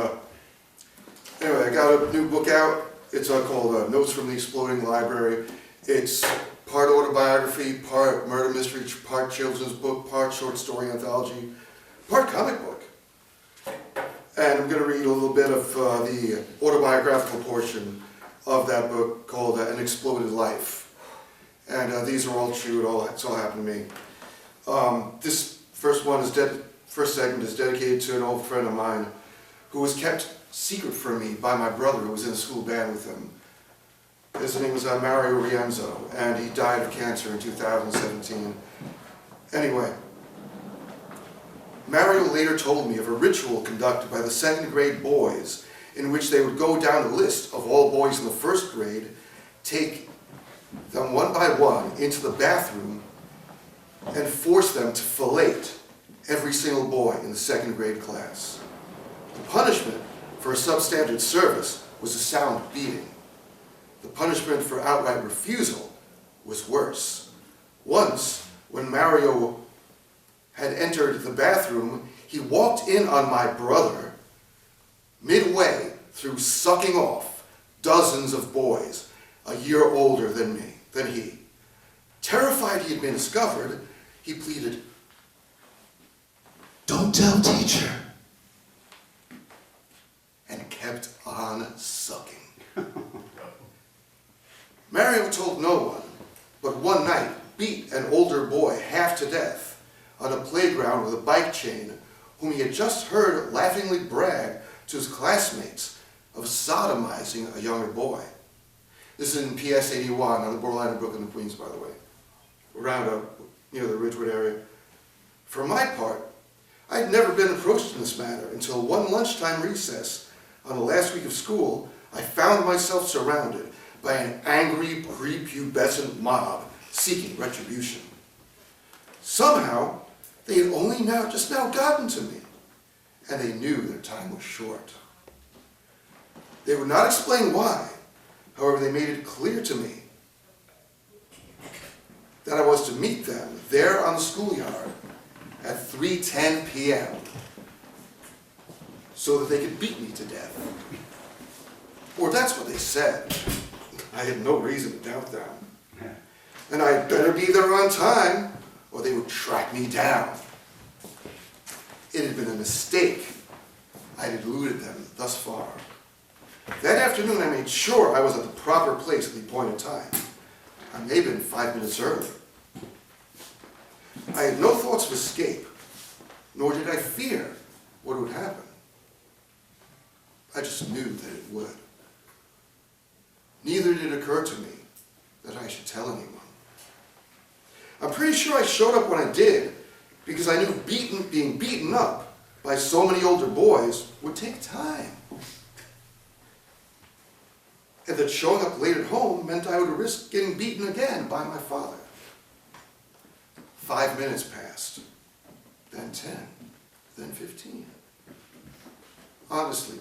anyway, I got a new book out. It's called Notes from the Exploding Library. It's part autobiography, part murder mystery, part children's book, part short story anthology, part comic book. And I'm going to read a little bit of the autobiographical portion of that book called An Exploded Life. And these are all true, it's all happened to me. This first segment is dedicated to an old friend of mine who was kept secret from me by my brother who was in the school band with him. His name was Mario Rienzo, and he died of cancer in 2017. Anyway, Mario later told me of a ritual conducted by the second grade boys in which they would go down the list of all boys in the first grade, take them one by one into the bathroom, and force them to fellate every single boy in the second grade class. The punishment for a substandard service was a sound beating. The punishment for outright refusal was worse. Once, when Mario had entered the bathroom, he walked in on my brother midway through sucking off dozens of boys a year older than he. Terrified he had been discovered, he pleaded, "Don't tell teacher," and kept on sucking. Mario told no one, but one night beat an older boy half to death on a playground with a bike chain whom he had just heard laughingly brag to his classmates of sodomizing a younger boy. This is in PS 81 on the borderline of Brooklyn and Queens, by the way, around near the Ridgewood area. For my part, I'd never been approached in this manner until one lunchtime recess on the last week of school. I found myself surrounded by an angry, prepubescent mob seeking retribution. Somehow, they had only just now gotten to me, and they knew their time was short. They would not explain why. However, they made it clear to me that I was to meet them there on the schoolyard at 3:10 p.m. so that they could beat me to death. Or that's what they said. I had no reason to doubt them. And I'd better be there on time, or they would track me down. It had been a mistake. I had eluded them thus far. That afternoon, I made sure I was at the proper place at the appointed time. I may have been 5 minutes early. I had no thoughts of escape, nor did I fear what would happen. I just knew that it would. Neither did it occur to me that I should tell anyone. I'm pretty sure I showed up when I did because I knew being beaten up by so many older boys would take time. And that showing up late at home meant I would risk getting beaten again by my father. 5 minutes passed, then 10, then 15. Honestly,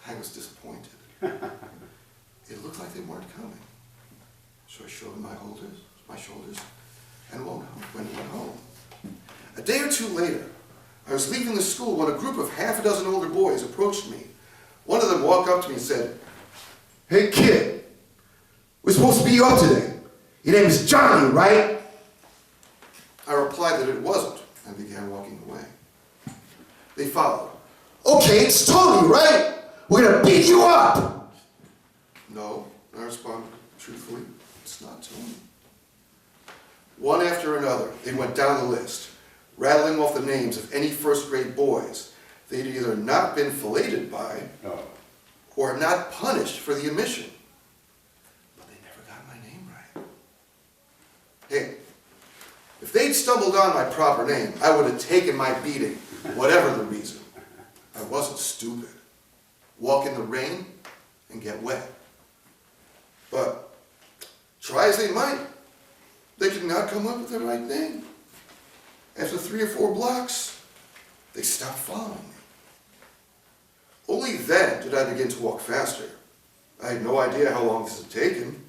I was disappointed. It looked like they weren't coming. So I showed them my shoulders, and went home. A day or two later, I was leaving the school when a group of half a dozen older boys approached me. One of them walked up to me and said, "Hey kid, we're supposed to be up today. Your name is Johnny, right?" I replied that it wasn't and began walking away. They followed. "Okay, it's Tony, right? We're gonna beat you up." "No," I responded truthfully, "it's not Tony." One after another, they went down the list, rattling off the names of any first-grade boys they'd either not been filleted by or not punished for the omission. But they never got my name right. Hey, if they'd stumbled on my proper name, I would have taken my beating, whatever the reason. I wasn't stupid. Walk in the rain and get wet. But try as they might, they could not come up with the right name. After 3 or 4 blocks, they stopped following me. Only then did I begin to walk faster. I had no idea how long this had taken,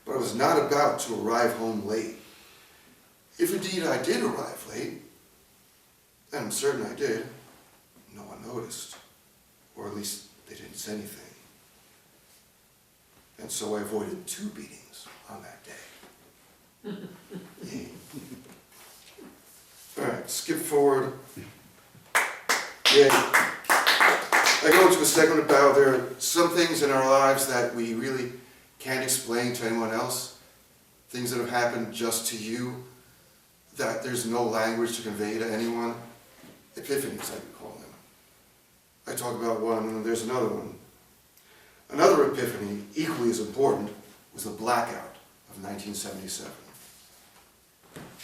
but I was not about to arrive home late. If indeed I did arrive late, and I'm certain I did, no one noticed, or at least they didn't say anything. And so I avoided 2 beatings on that day. Yay. All right, skip forward. Yay. I go into a segment about there are some things in our lives that we really can't explain to anyone else. Things that have happened just to you, that there's no language to convey to anyone. Epiphanies, I could call them. I talk about one, and there's another one. Another epiphany, equally as important, was the blackout of 1977.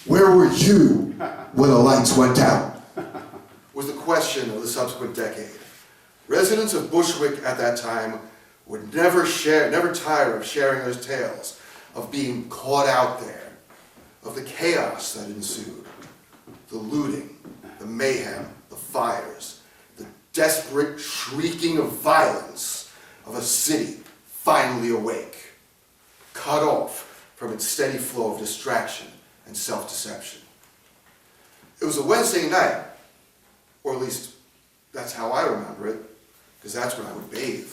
"Where were you when the lights went out?" was the question of the subsequent decade. Residents of Bushwick at that time would never tire of sharing their tales of being caught out there, of the chaos that ensued, the looting, the mayhem, the fires, the desperate shrieking of violence of a city finally awake, cut off from its steady flow of distraction and self-deception. It was a Wednesday night, or at least that's how I remember it, because that's when I would bathe.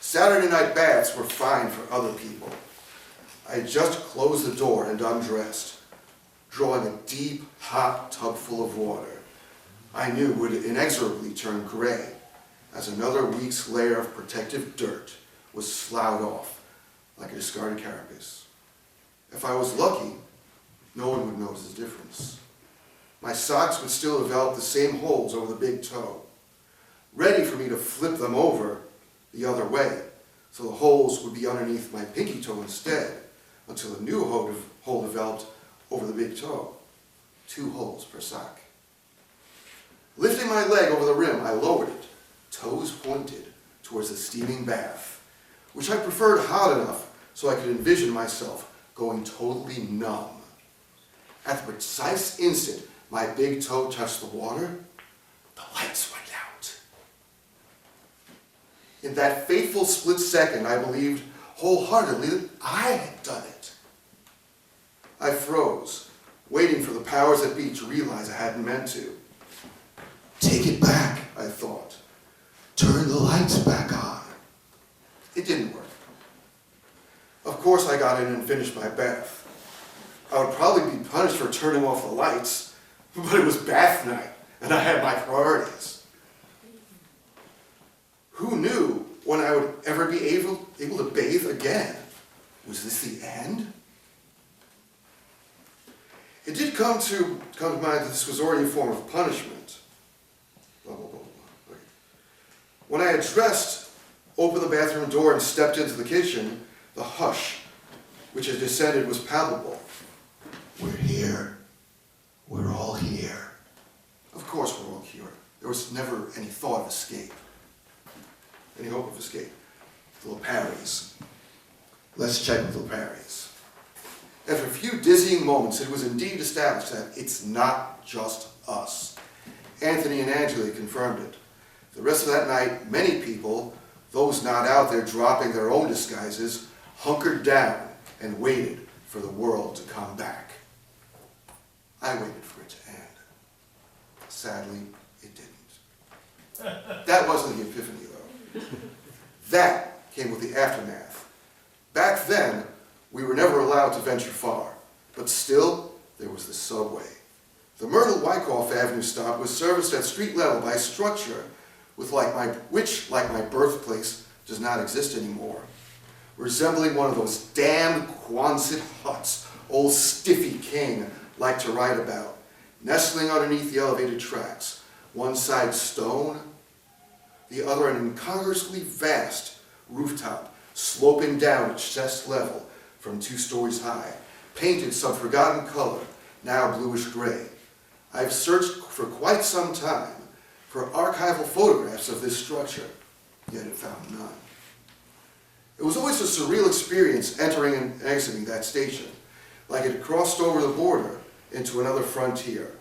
Saturday night baths were fine for other people. I had just closed the door and undressed, drawing a deep, hot tub full of water I knew would inexorably turn gray as another week's layer of protective dirt was sloughed off like a discarded carapace. If I was lucky, no one would notice the difference. My socks would still develop the same holes over the big toe, ready for me to flip them over the other way, so the holes would be underneath my pinky toe instead, until a new hole developed over the big toe. 2 holes per sock. Lifting my leg over the rim, I lowered it, toes pointed towards the steaming bath, which I preferred hot enough so I could envision myself going totally numb. At the precise instant my big toe touched the water, the lights went out. In that fateful split second, I believed wholeheartedly that I had done it. I froze, waiting for the powers that be to realize I hadn't meant to. Take it back, I thought. Turn the lights back on. It didn't work. Of course I got in and finished my bath. I would probably be punished for turning off the lights, but it was bath night, and I had my priorities. Who knew when I would ever be able to bathe again? Was this the end? It did come to mind that this was already a form of punishment. Blah, blah, blah, blah. When I had dressed, opened the bathroom door, and stepped into the kitchen, the hush which had descended was palpable. We're here. We're all here. Of course we're all here. There was never any thought of escape. Any hope of escape. The Leparis. Let's check with Leparis. After a few dizzying moments, it was indeed established that it's not just us. Anthony and Angela confirmed it. The rest of that night, many people, those not out there dropping their own disguises, hunkered down and waited for the world to come back. I waited for it to end. Sadly, it didn't. That wasn't the epiphany, though. That came with the aftermath. Back then, we were never allowed to venture far, but still, there was the subway. The Myrtle Wyckoff Avenue stop was serviced at street level by a structure which, like my birthplace, does not exist anymore, resembling one of those damn Quonset huts old Stiffy King liked to write about, nestling underneath the elevated tracks, one side stone, the other an incongruously vast rooftop sloping down at chest level from 2 stories high, painted some forgotten color, now bluish-gray. I've searched for quite some time for archival photographs of this structure, yet have found none. It was always a surreal experience entering and exiting that station, like it had crossed over the border into another frontier.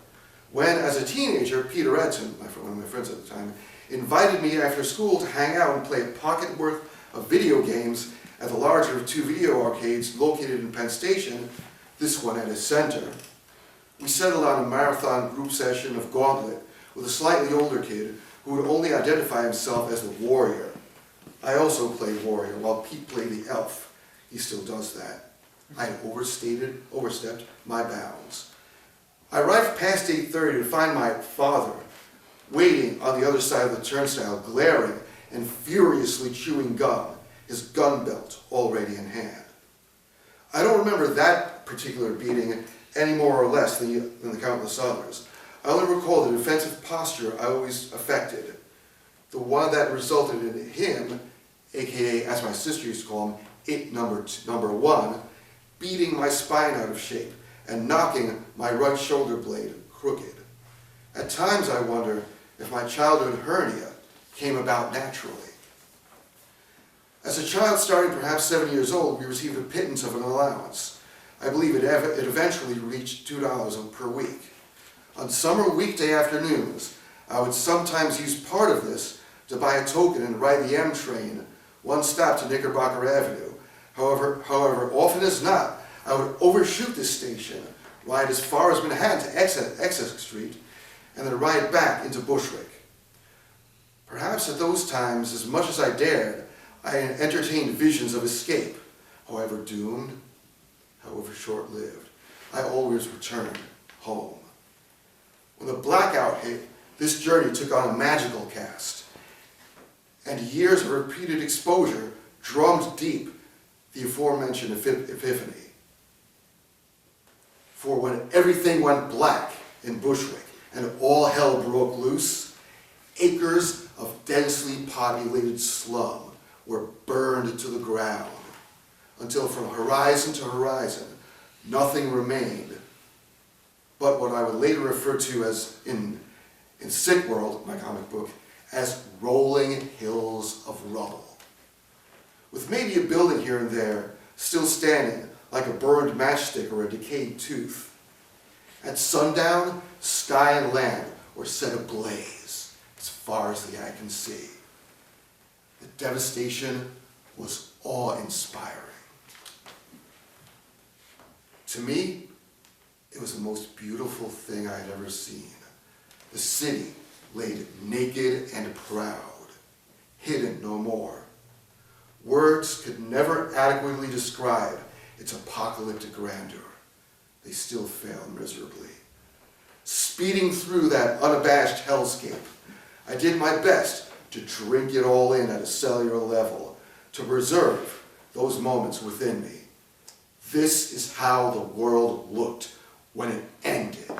When, as a teenager, Peter Edson, one of my friends at the time, invited me after school to hang out and play a pocket worth of video games at the larger of 2 video arcades located in Penn Station, this one at its center. We settled on a marathon group session of Gauntlet with a slightly older kid who would only identify himself as the warrior. I also played warrior while Pete played the elf. He still does that. I had overstepped my bounds. I arrived past 8:30 to find my father waiting on the other side of the turnstile, glaring and furiously chewing gum, his gun belt already in hand. I don't remember that particular beating any more or less than the countless others. I only recall the defensive posture I always affected, the one that resulted in him, aka, as my sister used to call him, it number 1, beating my spine out of shape and knocking my right shoulder blade crooked. At times I wonder if my childhood hernia came about naturally. As a child starting perhaps 7 years old, we received a pittance of an allowance. I believe it eventually reached $2 per week. On summer weekday afternoons, I would sometimes use part of this to buy a token and ride the M train, one stop to Knickerbocker Avenue. However, often as not, I would overshoot this station, ride as far as Manhattan to Essex Street, and then ride back into Bushwick. Perhaps at those times, as much as I dared, I entertained visions of escape. However doomed, however short-lived, I always returned home. When the blackout hit, this journey took on a magical cast, and years of repeated exposure drummed deep the aforementioned epiphany. For when everything went black in Bushwick and all hell broke loose, acres of densely populated slum were burned to the ground, until from horizon to horizon, nothing remained but what I would later refer to as, in Sick World, my comic book, as rolling hills of rubble. With maybe a building here and there still standing like a burned matchstick or a decayed tooth. At sundown, sky and land were set ablaze as far as the eye can see. The devastation was awe-inspiring. To me, it was the most beautiful thing I had ever seen. The city laid naked and proud, hidden no more. Words could never adequately describe its apocalyptic grandeur. They still fail miserably. Speeding through that unabashed hellscape, I did my best to drink it all in at a cellular level, to preserve those moments within me. This is how the world looked when it ended.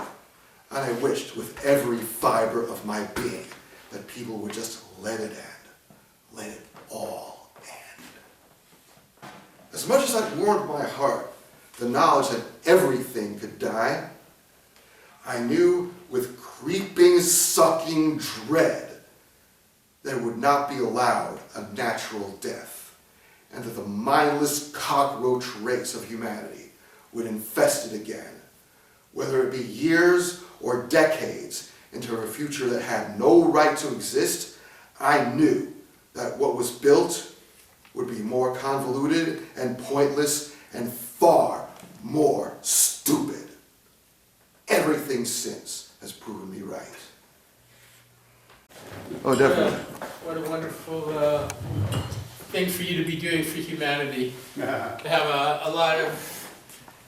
And I wished with every fiber of my being that people would just let it end. Let it all end. As much as that warmed my heart, the knowledge that everything could die, I knew with creeping, sucking dread there would not be allowed a natural death, and that the mindless cockroach race of humanity would infest it again, whether it be years or decades into a future that had no right to exist. I knew that what was built would be more convoluted and pointless and far more stupid. Everything since has proven me right. Oh, definitely. What a wonderful thing for you to be doing for humanity. To have a lot of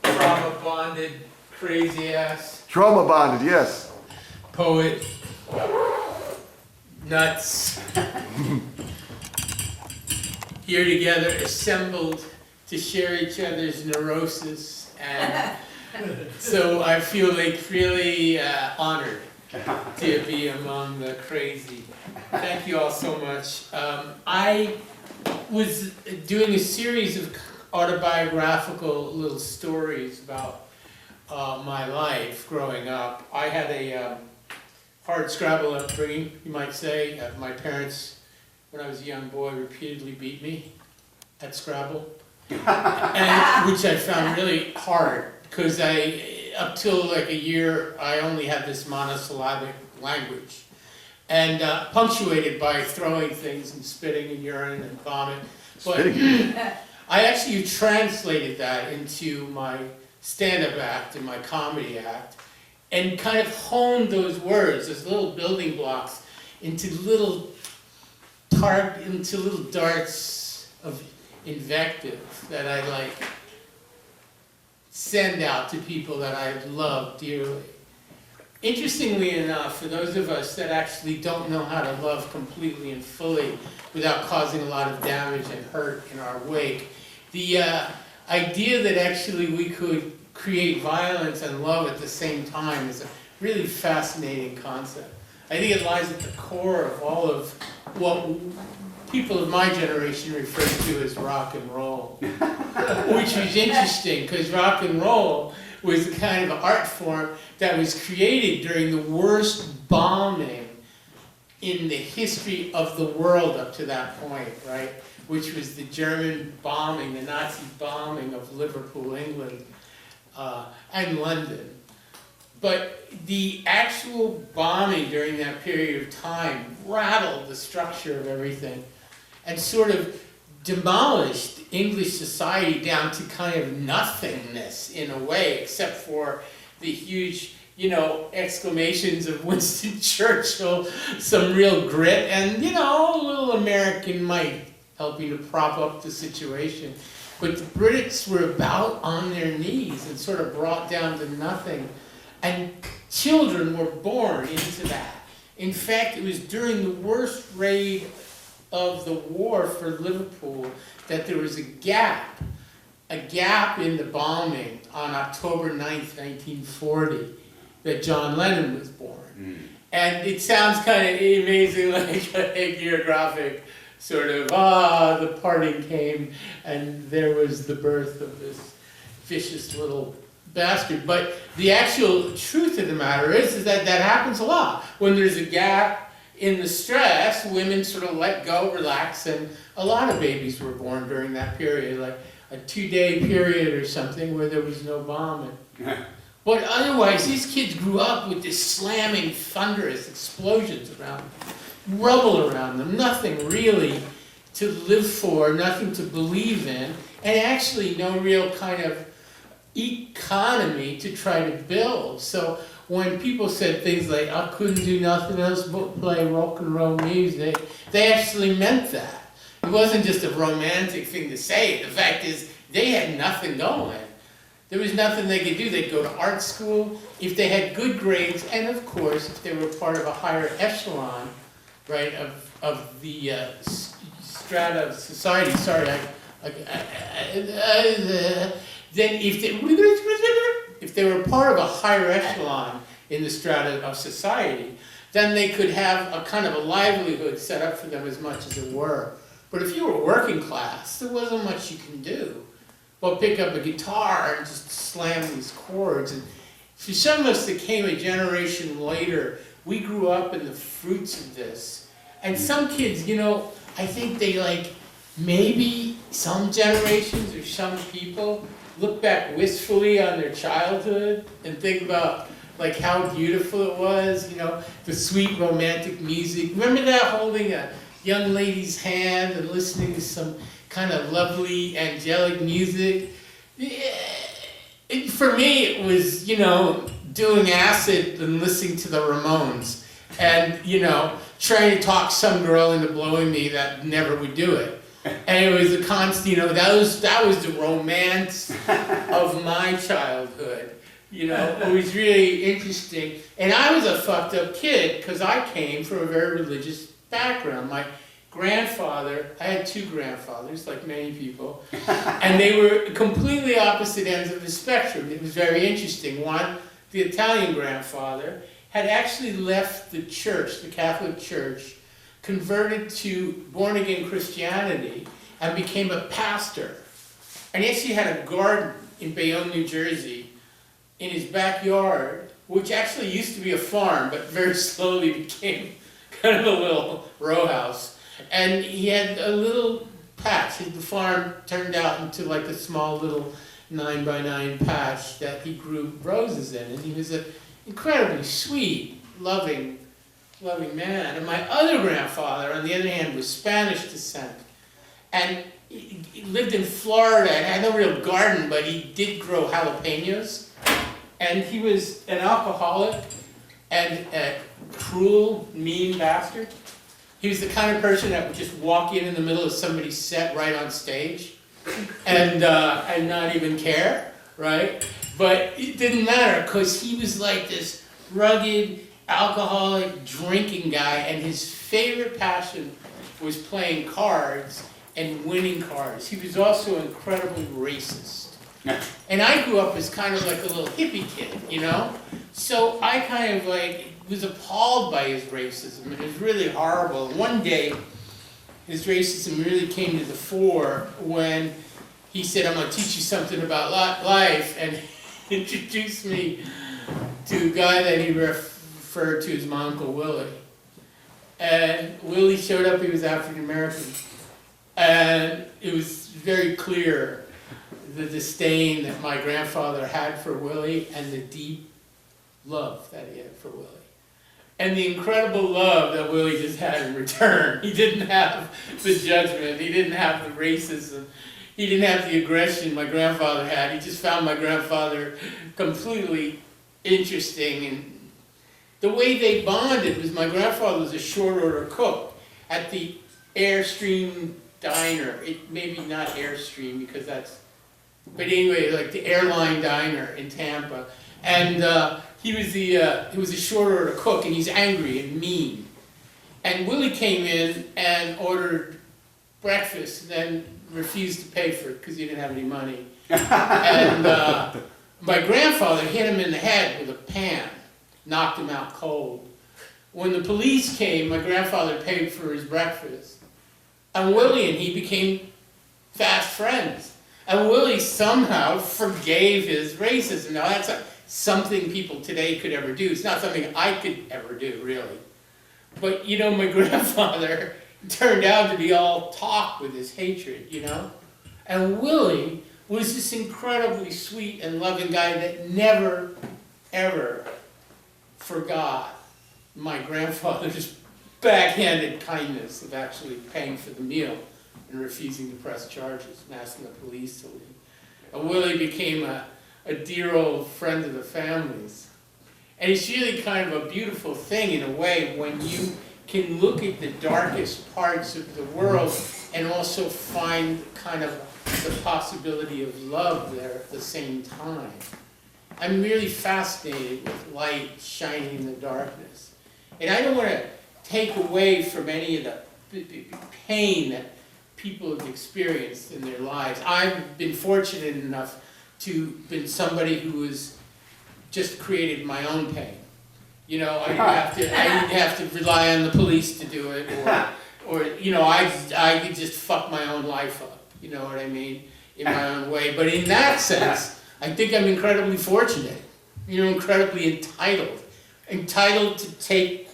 trauma-bonded, crazy-ass Trauma bonded, yes. poet, nuts, here together, assembled to share each other's neurosis. And so I feel like really honored to be among the crazy. Thank you all so much. I was doing a series of autobiographical little stories about my life growing up. I had a hard Scrabble upbringing, you might say. My parents, when I was a young boy, repeatedly beat me at Scrabble, and which I found really hard because up till like a year, I only had this monosyllabic language, and punctuated by throwing things and spitting and urine and vomit. But I actually translated that into my stand-up act and my comedy act, and kind of honed those words as little building blocks into little darts of invective that I like send out to people that I love dearly. Interestingly enough, for those of us that actually don't know how to love completely and fully without causing a lot of damage and hurt in our wake, the idea that actually we could create violence and love at the same time is a really fascinating concept. I think it lies at the core of all of what people of my generation refer to as rock and roll, which was interesting because rock and roll was the kind of art form that was created during the worst bombing in the history of the world up to that point, right? Which was the German bombing, the Nazi bombing of Liverpool, England, and London. But the actual bombing during that period of time rattled the structure of everything and sort of demolished English society down to kind of nothingness in a way, except for the huge, exclamations of Winston Churchill, some real grit, and, a little American might helping to prop up the situation. But the Brits were about on their knees and sort of brought down to nothing. And children were born into that. In fact, it was during the worst raid of the war for Liverpool that there was a gap in the bombing on October 9th, 1940, that John Lennon was born. And it sounds kind of amazing, like a geographic sort of, the parting came and there was the birth of this vicious little bastard. But the actual truth of the matter is that happens a lot. When there's a gap in the stress, women sort of let go, relax, and a lot of babies were born during that period, like a 2-day period or something where there was no bombing. But otherwise, these kids grew up with this slamming, thunderous explosions around them, rubble around them, nothing really to live for, nothing to believe in, and actually no real kind of economy to try to build. So when people said things like, I couldn't do nothing else but play rock and roll music, they actually meant that. It wasn't just a romantic thing to say. The fact is, they had nothing going. There was nothing they could do. They'd go to art school if they had good grades, and of course, if they were part of a higher echelon, right, of the strata of society. Sorry, then if they were part of a higher echelon in the strata of society, then they could have a kind of a livelihood set up for them as much as it were. But if you were working class, there wasn't much you can do but pick up a guitar and just slam these chords. And For some of us that came a generation later, we grew up in the fruits of this. And some kids, you know, I think they like, maybe some generations or some people look back wistfully on their childhood and think about like how beautiful it was, you know, the sweet romantic music. Remember that, holding a young lady's hand and listening to some kind of lovely angelic music? For me, it was, you know, doing acid and listening to the Ramones. And, you know, trying to talk some girl into blowing me that never would do it. And it was a constant, you know, that was the romance of my childhood. You know, it was really interesting. And I was a fucked up kid because I came from a very religious background. My grandfather, I had two grandfathers, like many people, and they were completely opposite ends of the spectrum. It was very interesting. One, the Italian grandfather, had actually left the church, the Catholic Church, converted to born-again Christianity, and became a pastor. And he actually had a garden in Bayonne, New Jersey, in his backyard, which actually used to be a farm, but very slowly became kind of a little row house. And he had a little patch. The farm turned out into like a small little 9x9 patch that he grew roses in. And he was an incredibly sweet, loving man. And my other grandfather, on the other hand, was Spanish descent. And he lived in Florida and had no real garden, but he did grow jalapenos. And he was an alcoholic and a cruel, mean bastard. He was the kind of person that would just walk in the middle of somebody's set right on stage and not even care, right? But it didn't matter because he was like this rugged, alcoholic, drinking guy, and his favorite passion was playing cards and winning cards. He was also incredibly racist. And I grew up as kind of like a little hippie kid, you know? So I kind of like was appalled by his racism, and it was really horrible. And one day, his racism really came to the fore when he said, "I'm gonna teach you something about life," and introduced me to a guy that he referred to as my Uncle Willie. And Willie showed up, he was African American. And it was very clear the disdain that my grandfather had for Willie and the deep love that he had for Willie. And the incredible love that Willie just had in return. He didn't have the judgment, he didn't have the racism, he didn't have the aggression my grandfather had. He just found my grandfather completely interesting. And the way they bonded was my grandfather was a short order cook at the Airstream Diner. It maybe not Airstream because that's, but anyway, like the airline diner in Tampa. And he was a short order cook, and he's angry and mean. And Willie came in and ordered breakfast, and then refused to pay for it because he didn't have any money. And my grandfather hit him in the head with a pan, knocked him out cold. When the police came, my grandfather paid for his breakfast. And Willie and he became fast friends. And Willie somehow forgave his racism. Now that's something people today could ever do. It's not something I could ever do, really. But, you know, my grandfather turned out to be all talk with his hatred, you know? And Willie was this incredibly sweet and loving guy that never, ever forgot my grandfather's backhanded kindness of actually paying for the meal and refusing to press charges and asking the police to leave. And Willie became a dear old friend of the family's. And it's really kind of a beautiful thing in a way when you can look at the darkest parts of the world and also find kind of the possibility of love there at the same time. I'm really fascinated with light shining in the darkness. And I don't want to take away from any of the pain that people have experienced in their lives. I've been fortunate enough to been somebody who has just created my own pain. You know, I didn't have to rely on the police to do it, or you know, I could just fuck my own life up. You know what I mean? In my own way. But in that sense, I think I'm incredibly fortunate incredibly entitled to take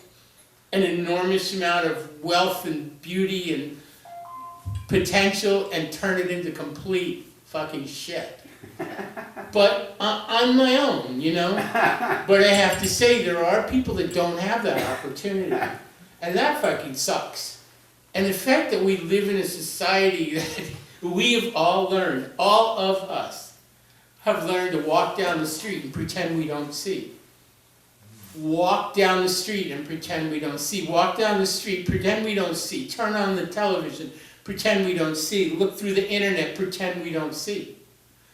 an enormous amount of wealth and beauty and potential and turn it into complete fucking shit. But on my own, But I have to say, there are people that don't have that opportunity. And that fucking sucks. And the fact that we live in a society that we have all learned, all of us, have learned to walk down the street and pretend we don't see. Walk down the street and pretend we don't see. Walk down the street, pretend we don't see. Turn on the television, pretend we don't see. Look through the internet, pretend we don't see.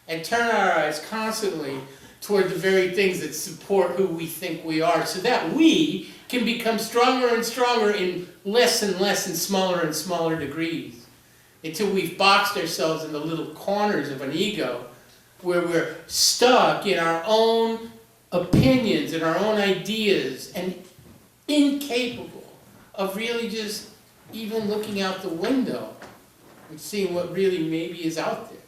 And turn our eyes constantly toward the very things that support who we think we are, so that we can become stronger and stronger in less and less and smaller degrees, until we've boxed ourselves into little corners of an ego where we're stuck in our own opinions and our own ideas and incapable of really just even looking out the window and seeing what really maybe is out there.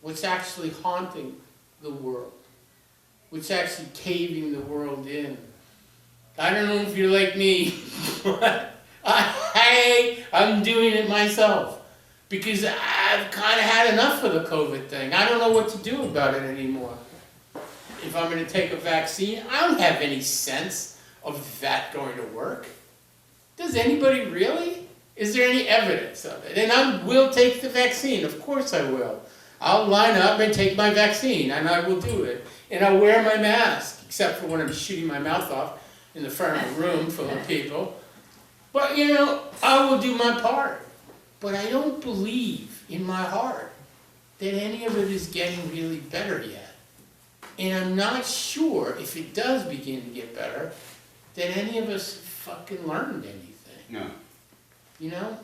What's actually haunting the world, what's actually caving the world in. I don't know if you're like me, but I'm doing it myself because I've kind of had enough of the COVID thing. I don't know what to do about it anymore. If I'm going to take a vaccine, I don't have any sense of that going to work. Does anybody really? Is there any evidence of it? And I will take the vaccine, of course I will. I'll line up and take my vaccine, and I will do it. And I'll wear my mask, except for when I'm shooting my mouth off in the front of a room full of people. But I will do my part. But I don't believe in my heart that any of it is getting really better yet. And I'm not sure if it does begin to get better, that any of us fucking learned anything. No.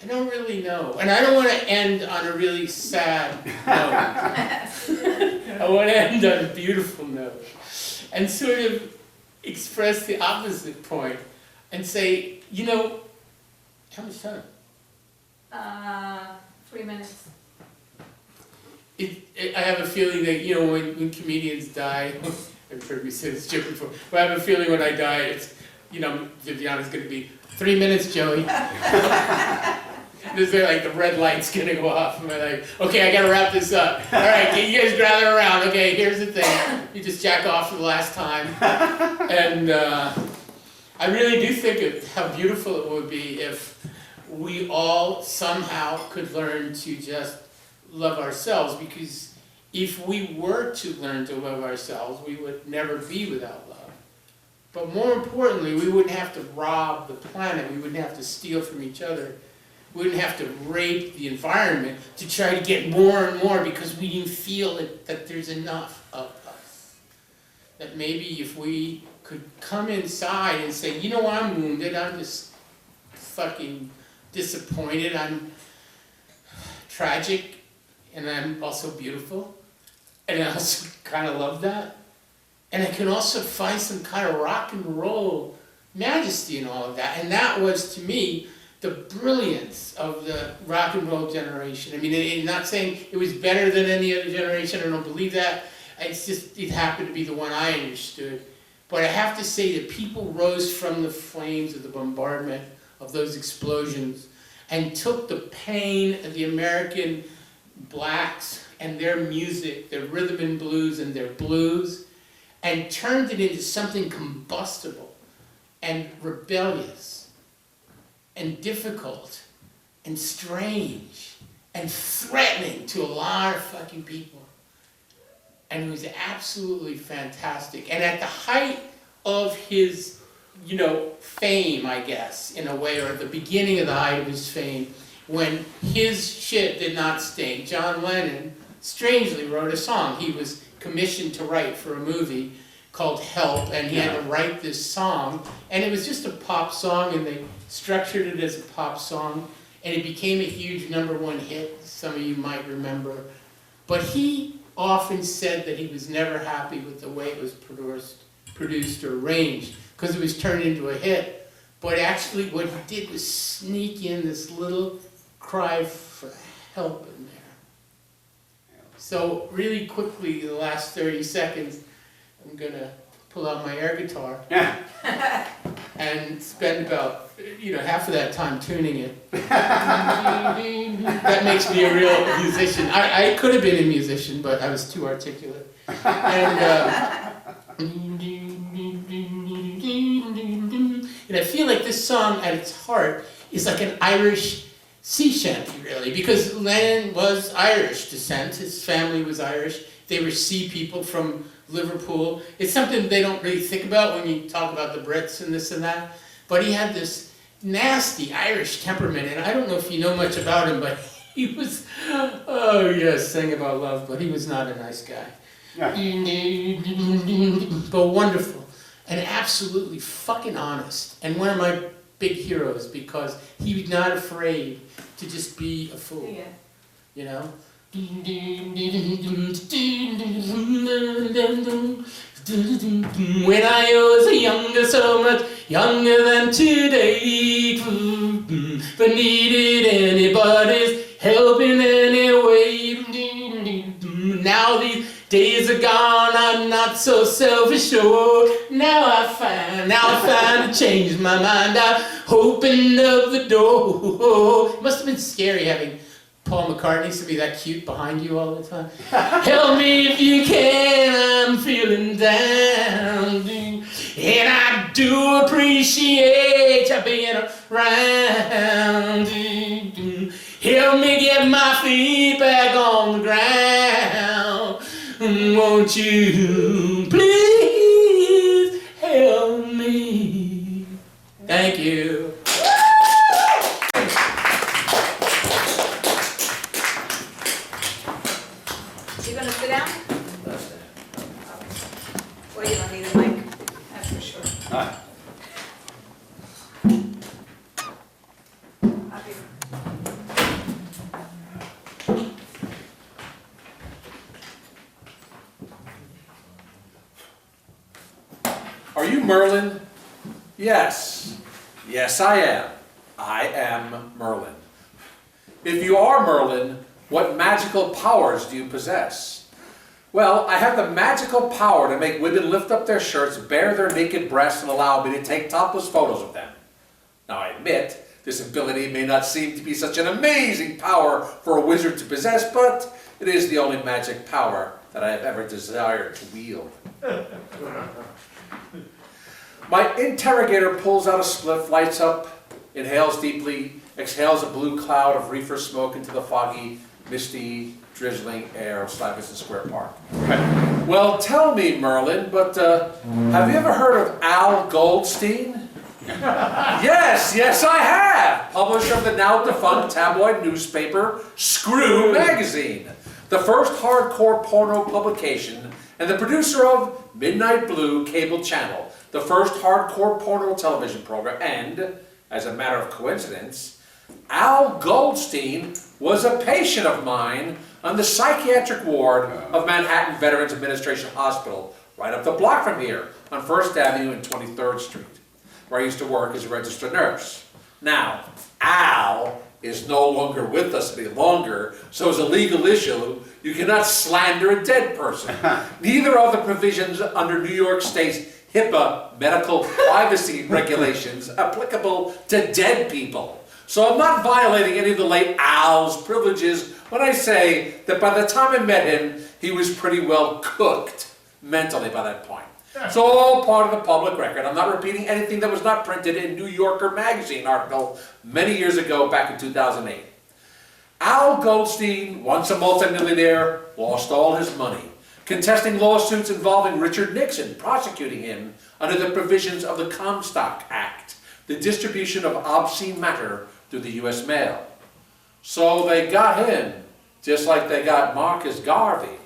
I don't really know. And I don't want to end on a really sad note. I want to end on a beautiful note. And sort of express the opposite point and say, how much time? 3 minutes. I have a feeling that, when comedians die, I've heard me say this joke before, but I have a feeling when I die, it's, Viviana's going to be 3 minutes, Joey. There's like the red light's gonna go off, and I'm like, okay, I gotta wrap this up. All right, you guys gather around. Okay, here's the thing. You just jack off for the last time. And I really do think of how beautiful it would be if we all somehow could learn to just love ourselves, because if we were to learn to love ourselves, we would never be without love. But more importantly, we wouldn't have to rob the planet. We wouldn't have to steal from each other. We wouldn't have to rape the environment to try to get more and more because we didn't feel that there's enough of us. That maybe if we could come inside and say, I'm wounded, I'm just fucking disappointed, I'm tragic, and I'm also beautiful, and I also kind of love that. And I can also find some kind of rock and roll majesty in all of that. And that was, to me, the brilliance of the rock and roll generation. I mean, I'm not saying it was better than any other generation, I don't believe that. It's just, it happened to be the one I understood. But I have to say that people rose from the flames of the bombardment of those explosions and took the pain of the American blacks and their music, their rhythm and blues and their blues, and turned it into something combustible and rebellious and difficult and strange and threatening to a lot of fucking people. And it was absolutely fantastic. And at the height of his, fame, I guess, in a way, or the beginning of the height of his fame, when his shit did not stink, John Lennon strangely wrote a song. He was commissioned to write for a movie called Help, and he had to write this song, and it was just a pop song, and they structured it as a pop song, and it became a huge #1 hit, some of you might remember. But he often said that he was never happy with the way it was produced or arranged, because it was turned into a hit. But actually what he did was sneak in this little cry for help in there. So really quickly, the last 30 seconds, I'm gonna pull out my air guitar and spend about, half of that time tuning it. That makes me a real musician. I could have been a musician, but I was too articulate. And I feel like this song at its heart is like an Irish sea shanty, really, because Lennon was Irish descent. His family was Irish. They were sea people from Liverpool. It's something they don't really think about when you talk about the Brits and this and that. But he had this nasty Irish temperament, and I don't know if you know much about him, but he was, oh yes, sang about love, but he was not a nice guy. Yeah. But wonderful, and absolutely fucking honest, and one of my big heroes, because he was not afraid to just be a fool, you know? When I was younger, so much younger than today, but needed anybody's help in any way. Now these days are gone, I'm not so self-assured. Now I find to change my mind. I opened up the door. It must have been scary having Paul McCartney to be that cute behind you all the time. Help me if you can, I'm feeling down. And I do appreciate you being around. Help me get my feet back on the ground. Won't you please help me? Thank you. You gonna sit down? Well, you don't need a mic, that's for sure. Up here. Are you Merlin? Yes. Yes, I am. I am Merlin. If you are Merlin, what magical powers do you possess? Well, I have the magical power to make women lift up their shirts, bare their naked breasts, and allow me to take topless photos of them. Now, I admit, this ability may not seem to be such an amazing power for a wizard to possess, but it is the only magic power that I have ever desired to wield. My interrogator pulls out a spliff, lights up, inhales deeply, exhales a blue cloud of reefer smoke into the foggy, misty, drizzling air of Stuyvesant Square Park. Well, tell me, Merlin, but have you ever heard of Al Goldstein? Yes, I have! Publisher of the now defunct tabloid newspaper, Screw Magazine, the first hardcore porno publication, and the producer of Midnight Blue cable channel, the first hardcore porno television program, and, as a matter of coincidence, Al Goldstein was a patient of mine on the psychiatric ward of Manhattan Veterans Administration Hospital, right up the block from here, on 1st Avenue and 23rd Street, where I used to work as a registered nurse. Now, Al is no longer with us any longer, so as a legal issue, you cannot slander a dead person. Neither are the provisions under New York State's HIPAA medical privacy regulations applicable to dead people. So I'm not violating any of the late Al's privileges when I say that by the time I met him, he was pretty well cooked mentally by that point. It's all part of the public record. I'm not repeating anything that was not printed in New Yorker magazine article many years ago, back in 2008. Al Goldstein, once a multimillionaire, lost all his money, contesting lawsuits involving Richard Nixon, prosecuting him under the provisions of the Comstock Act, the distribution of obscene matter through the U.S. mail. So they got him, just like they got Marcus Garvey.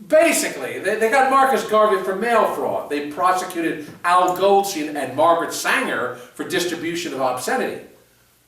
Basically, they got Marcus Garvey for mail fraud. They prosecuted Al Goldstein and Margaret Sanger for distribution of obscenity.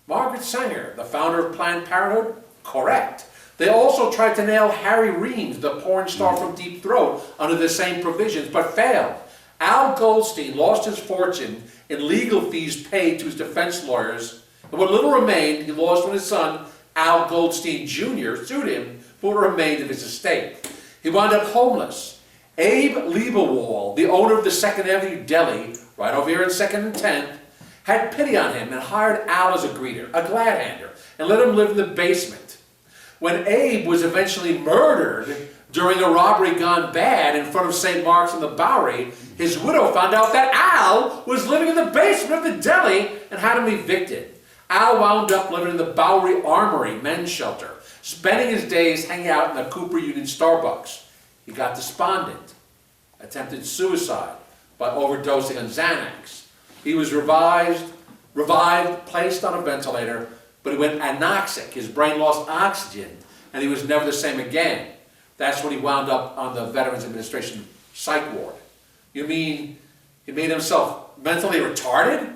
Margaret Sanger, the founder of Planned Parenthood? Correct. They also tried to nail Harry Reams, the porn star from Deep Throat, under the same provisions, but failed. Al Goldstein lost his fortune in legal fees paid to his defense lawyers, and what little remained, he lost when his son, Al Goldstein Jr., sued him for what remained of his estate. He wound up homeless, Abe Lieberwald, the owner of the 2nd Avenue Deli, right over here in 2nd and 10th, had pity on him and hired Al as a greeter, a glad-hander, and let him live in the basement. When Abe was eventually murdered during a robbery gone bad in front of St. Mark's on the Bowery, his widow found out that Al was living in the basement of the deli and had him evicted. Al wound up living in the Bowery Armory men's shelter, spending his days hanging out in the Cooper Union Starbucks. He got despondent, attempted suicide by overdosing on Xanax. He was revived, placed on a ventilator, but he went anoxic. His brain lost oxygen, and he was never the same again. That's when he wound up on the Veterans Administration psych ward. You mean he made himself mentally retarded?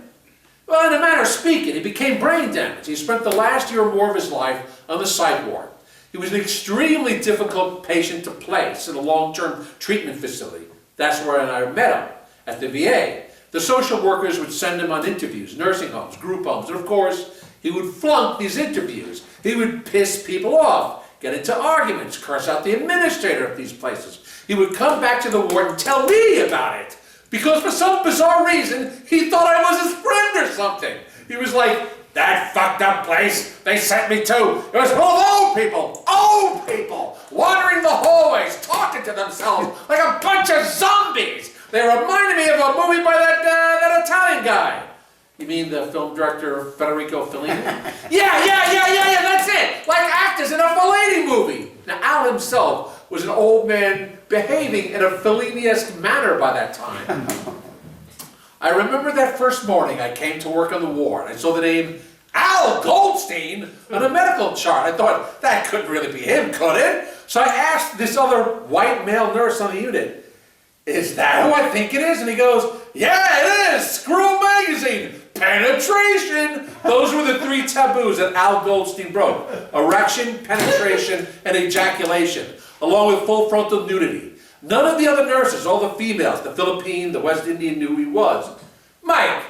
Well, in a manner of speaking, he became brain damaged. He spent the last year or more of his life on the psych ward. He was an extremely difficult patient to place in a long-term treatment facility. That's where I met him, at the VA. The social workers would send him on interviews, nursing homes, group homes, and of course, he would flunk these interviews. He would piss people off, get into arguments, curse out the administrator of these places. He would come back to the ward and tell me about it, because for some bizarre reason, he thought I was his friend or something. He was like, that fucked up place they sent me to, it was full of old people, wandering the hallways, talking to themselves like a bunch of zombies. They reminded me of a movie by that Italian guy. You mean the film director Federico Fellini? Yeah, that's it! Like actors in a Fellini movie. Now, Al himself was an old man behaving in a Fellini-esque manner by that time. I remember that first morning I came to work on the ward. I saw the name Al Goldstein on a medical chart. I thought, that couldn't really be him, could it? So I asked this other white male nurse on the unit, is that who I think it is? And he goes, yeah, it is! Screw magazine! Penetration! Those were the 3 taboos that Al Goldstein broke. Erection, penetration, and ejaculation, along with full frontal nudity. None of the other nurses, all the females, the Philippine, the West Indian, knew who he was. Mike,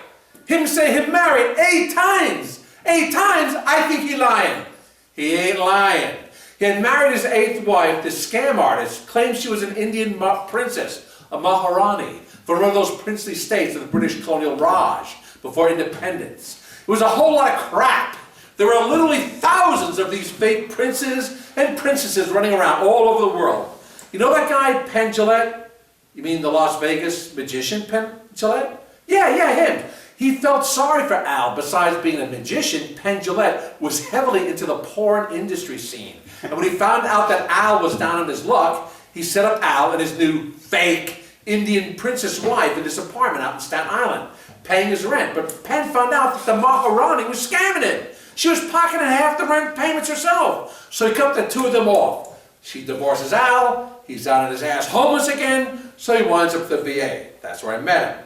him say him married 8 times. 8 times, I think he lying. He ain't lying. He had married his 8th wife, this scam artist, claimed she was an Indian princess, a Maharani, from one of those princely states of the British colonial Raj, before independence. It was a whole lot of crap. There were literally thousands of these fake princes and princesses running around all over the world. You know that guy, Penn Jillette? You mean the Las Vegas magician, Penn Jillette? Yeah, him. He felt sorry for Al. Besides being a magician, Penn Jillette was heavily into the porn industry scene. And when he found out that Al was down on his luck, he set up Al and his new fake Indian princess wife in this apartment out in Staten Island, paying his rent. But Penn found out that the Maharani was scamming him. She was pocketing half the rent payments herself. So he cut the 2 of them off. She divorces Al, he's out on his ass homeless again, so he winds up at the VA. That's where I met him.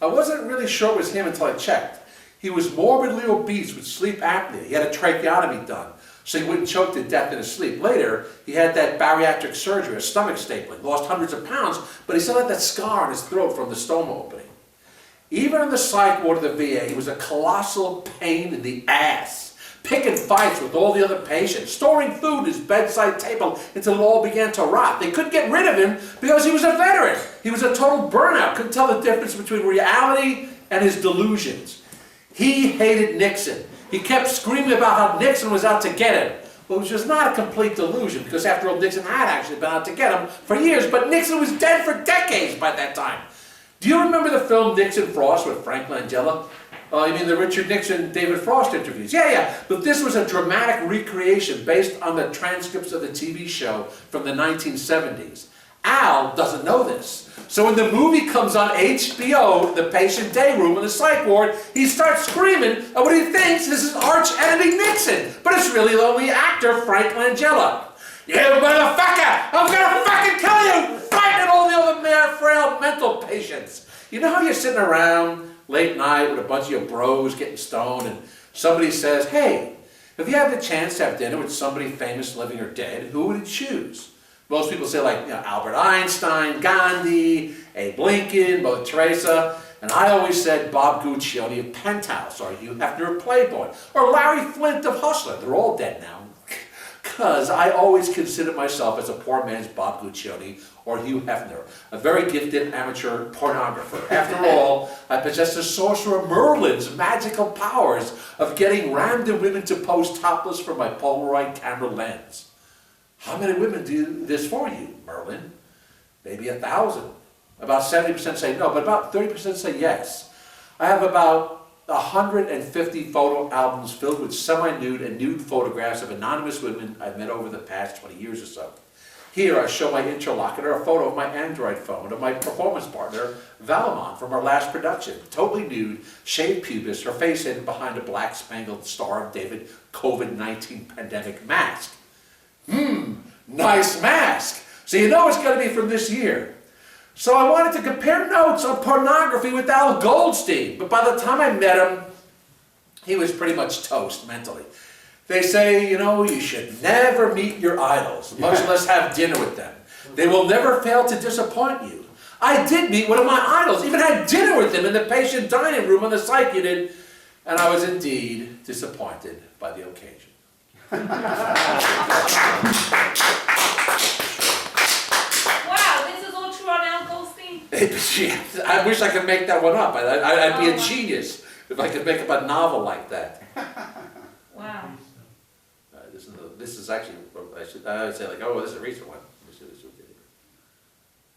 I wasn't really sure it was him until I checked. He was morbidly obese with sleep apnea. He had a tracheotomy done, so he wouldn't choke to death in his sleep. Later, he had that bariatric surgery, a stomach stapling, lost hundreds of pounds, but he still had that scar on his throat from the stoma opening. Even in the psych ward of the VA, he was a colossal pain in the ass, picking fights with all the other patients, storing food at his bedside table until it all began to rot. They couldn't get rid of him because he was a veteran. He was a total burnout, couldn't tell the difference between reality and his delusions. He hated Nixon. He kept screaming about how Nixon was out to get him, which was not a complete delusion, because after all, Nixon had actually been out to get him for years, but Nixon was dead for decades by that time. Do you remember the film Nixon Frost with Frank Langella? You mean the Richard Nixon, David Frost interviews? Yeah. But this was a dramatic recreation based on the transcripts of the TV show from the 1970s. Al doesn't know this. So when the movie comes on HBO, the patient day room in the psych ward, he starts screaming at what he thinks this is arch enemy Nixon. But it's really the only actor, Frank Langella. You motherfucker! I'm gonna fucking kill you! Fighting all the other frail mental patients. You know how you're sitting around late night with a bunch of your bros getting stoned and somebody says, hey, if you had the chance to have dinner with somebody famous, living or dead, who would you choose? Most people say Albert Einstein, Gandhi, Abe Lincoln, Mother Teresa, and I always said Bob Guccione of Penthouse, or Hugh Hefner of Playboy, or Larry Flint of Hustler. They're all dead now. Because I always considered myself as a poor man's Bob Guccione, or Hugh Hefner, a very gifted amateur pornographer. After all, I possess the sorcerer Merlin's magical powers of getting random women to pose topless for my Polaroid camera lens. How many women do this for you, Merlin? Maybe 1,000. About 70% say no, but about 30% say yes. I have about 150 photo albums filled with semi-nude and nude photographs of anonymous women I've met over the past 20 years or so. Here I show my interlocutor a photo of my Android phone of my performance partner, Valamon, from our last production. Totally nude, shaved pubis, her face hidden behind a black spangled Star of David COVID-19 pandemic mask. Nice mask. So you know it's going to be from this year. So I wanted to compare notes on pornography with Al Goldstein, but by the time I met him, he was pretty much toast mentally. They say, you know, you should never meet your idols, much less have dinner with them. They will never fail to disappoint you. I did meet one of my idols, even had dinner with him in the patient dining room on the psych unit, and I was indeed disappointed by the occasion. Wow, this is all true on Al Goldstein? I wish I could make that one up. I'd be a genius if I could make up a novel like that. Wow. This is actually, I would say like, oh, this is a recent one.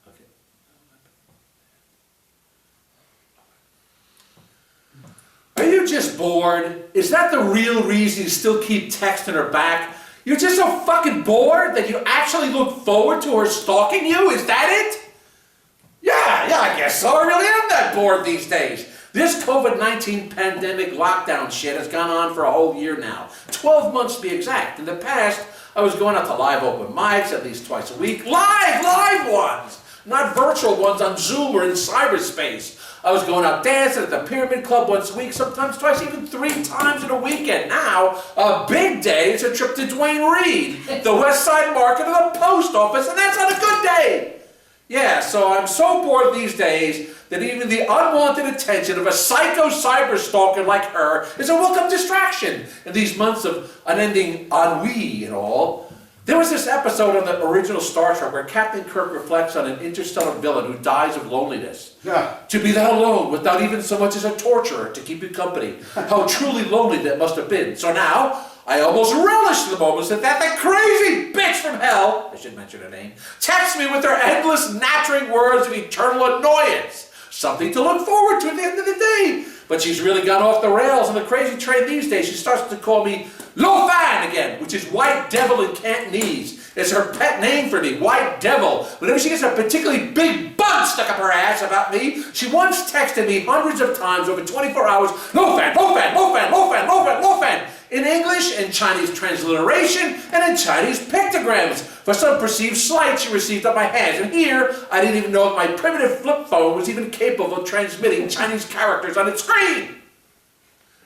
Okay. Are you just bored? Is that the real reason you still keep texting her back? You're just so fucking bored that you actually look forward to her stalking you? Is that it? Yeah, I guess so. I really am that bored these days. This COVID-19 pandemic lockdown shit has gone on for a whole year now. 12 months to be exact. In the past, I was going out to live open mics at least twice a week. Live ones! Not virtual ones on Zoom or in cyberspace. I was going out dancing at the Pyramid Club once a week, sometimes twice, even 3 times in a weekend. Now, a big day is a trip to Duane Reade, the West Side Market, or the post office, and that's on a good day. Yeah, so I'm so bored these days that even the unwanted attention of a psycho cyber stalker like her is a welcome distraction in these months of unending ennui and all. There was this episode on the original Star Trek where Captain Kirk reflects on an interstellar villain who dies of loneliness. Yeah. To be that alone without even so much as a torturer to keep you company. How truly lonely that must have been. So now, I almost relish the moments that crazy bitch from hell, I should mention her name, texts me with her endless nattering words of eternal annoyance. Something to look forward to at the end of the day. But she's really gone off the rails on the crazy train these days. She starts to call me Lo Fan again, which is White Devil in Cantonese. It's her pet name for me, White Devil. Whenever she gets a particularly big bug stuck up her ass about me, she once texted me hundreds of times over 24 hours, Lo Fan, Lo Fan, Lo Fan, Lo Fan, Lo Fan, Lo Fan, in English, in Chinese transliteration, and in Chinese pictograms, for some perceived slight she received on my hands. And here, I didn't even know if my primitive flip phone was even capable of transmitting Chinese characters on its screen.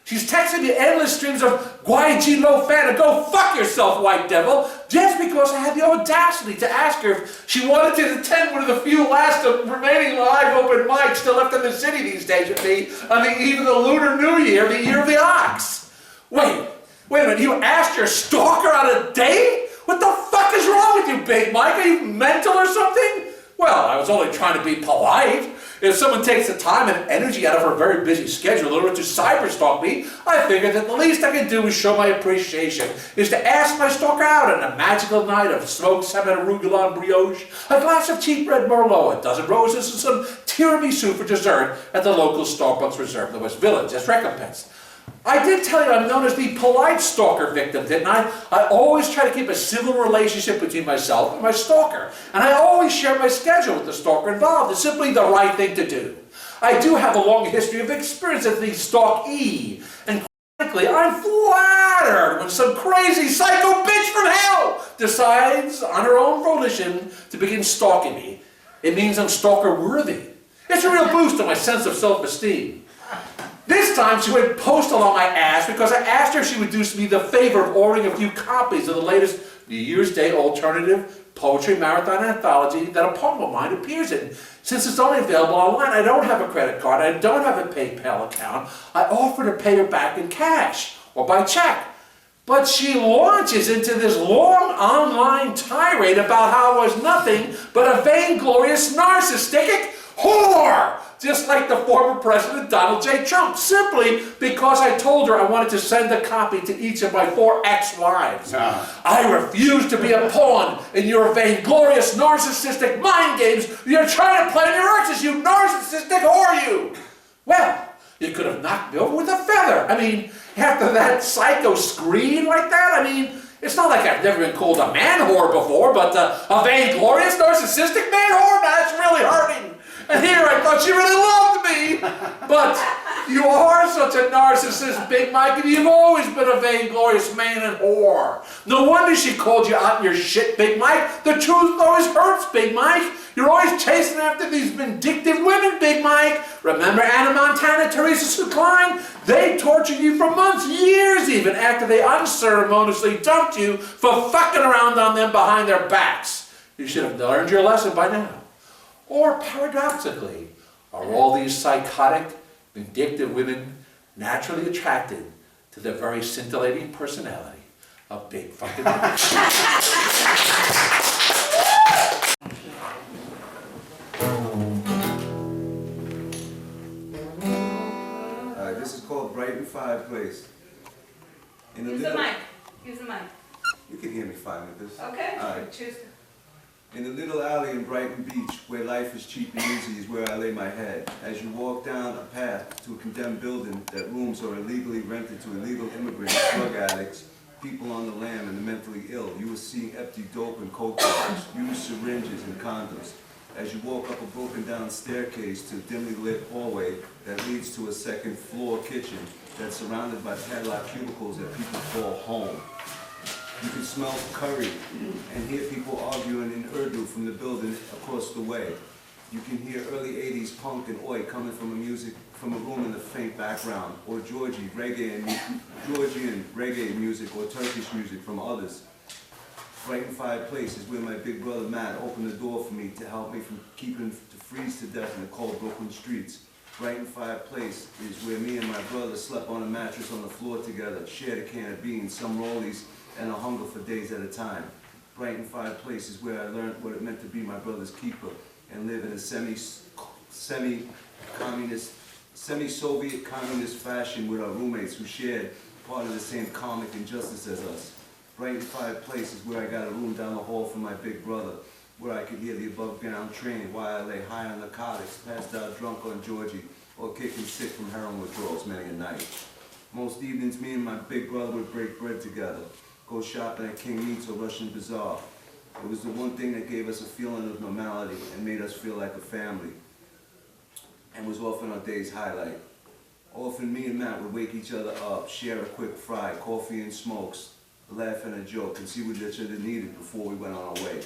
She's texting me endless streams of Guai Ji Lo Fan and go fuck yourself, White Devil, just because I had the audacity to ask her if she wanted to attend one of the few last remaining live open mics still left in the city these days with me on the eve of the Lunar New Year, the Year of the Ox. Wait a minute, you asked your stalker on a date? What the fuck is wrong with you, Big Mike? Are you mental or something? Well, I was only trying to be polite. If someone takes the time and energy out of her very busy schedule in order to cyberstalk me, I figured that the least I can do is show my appreciation, is to ask my stalker out on a magical night of smoked salmon arugula and brioche, a glass of cheap red Merlot, a dozen roses, and some tiramisu for dessert at the local Starbucks Reserve in the West Village as recompense. I did tell you I'm known as the polite stalker victim, didn't I? I always try to keep a civil relationship between myself and my stalker. And I always share my schedule with the stalker involved. It's simply the right thing to do. I do have a long history of experience as the stalkee. And frankly, I'm flattered when some crazy psycho bitch from hell decides, on her own volition, to begin stalking me. It means I'm stalker worthy. It's a real boost to my sense of self-esteem. This time she went post along my ass because I asked her if she would do me the favor of ordering a few copies of the latest New Year's Day alternative poetry marathon anthology that a poem of mine appears in. Since it's only available online, I don't have a credit card, I don't have a PayPal account. I offered to pay her back in cash or by check. But she launches into this long online tirade about how it was nothing but a vainglorious narcissistic whore, just like the former President Donald J. Trump, simply because I told her I wanted to send a copy to each of my 4 ex-wives. I refuse to be a pawn in your vainglorious narcissistic mind games you're trying to play on your exes, you narcissistic whore, you! Well, you could have knocked me over with a feather. I mean, after that psycho scream like that, I mean, it's not like I've never been called a man whore before, but a vainglorious narcissistic man whore, that's really hurting. And here I thought she really loved me. But you are such a narcissist, Big Mike, and you've always been a vainglorious man and whore. No wonder she called you out in your shit, Big Mike. The truth always hurts, Big Mike. You're always chasing after these vindictive women, Big Mike. Remember Anna Montana, Teresa Klein? They tortured you for months, years even, after they unceremoniously dumped you for fucking around on them behind their backs. You should have learned your lesson by now. Or paradoxically, are all these psychotic, vindictive women naturally attracted to the very scintillating personality of Big Fucking Mike? This is called Brighton Fireplace. Use the mic. Use the mic. You can hear me fine with this. Okay. All right. Choose. In a little alley in Brighton Beach, where life is cheap and easy, is where I lay my head. As you walk down a path to a condemned building that rooms are illegally rented to illegal immigrants, drug addicts, people on the lam, and the mentally ill, you will see empty dope and coke bottles, used syringes and condoms. As you walk up a broken down staircase to a dimly lit hallway that leads to a second floor kitchen that's surrounded by padlocked cubicles that people call home. You can smell curry and hear people arguing in Urdu from the building across the way. You can hear early 80s punk and oi coming from a room in the faint background, or Georgian reggae music or Turkish music from others. Brighton Fireplace is where my big brother Matt opened the door for me to help me from keeping to freeze to death in the cold Brooklyn streets. Brighton Fireplace is where me and my brother slept on a mattress on the floor together, shared a can of beans, some rollies, and a hunger for days at a time. Brighton Fireplace is where I learned what it meant to be my brother's keeper and live in a semi-Soviet communist fashion with our roommates who shared part of the same karmic injustice as us. Brighton Fireplace is where I got a room down the hall from my big brother, where I could hear the above ground train while I lay high on narcotics, passed out drunk on Georgie, or kicking sick from heroin withdrawals many a night. Most evenings, me and my big brother would break bread together, go shopping at King Meats or Russian Bazaar. It was the one thing that gave us a feeling of normality and made us feel like a family, and was often our day's highlight. Often me and Matt would wake each other up, share a quick fry, coffee and smokes, laugh and a joke, and see what each other needed before we went on our way.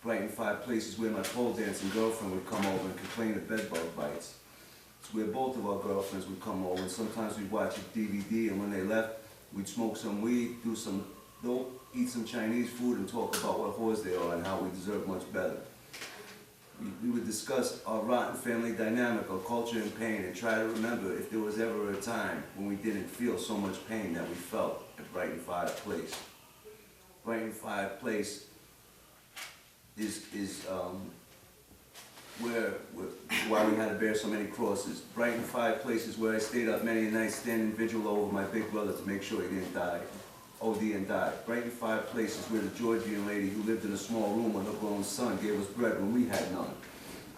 Brighton Fireplace is where my pole dancing girlfriend would come over and complain of bed bug bites. It's where both of our girlfriends would come over, and sometimes we'd watch a DVD, and when they left, we'd smoke some weed, do some dope, eat some Chinese food, and talk about what whores they are and how we deserve much better. We would discuss our rotten family dynamic, our culture and pain, and try to remember if there was ever a time when we didn't feel so much pain that we felt at Brighton Fireplace. Brighton Fireplace is why we had to bear so many crosses. Brighton Fireplace is where I stayed up many a night standing vigil over my big brother to make sure he didn't die. OD and die. Brighton Fireplace is where the Georgian lady who lived in a small room with her grown son gave us bread when we had none.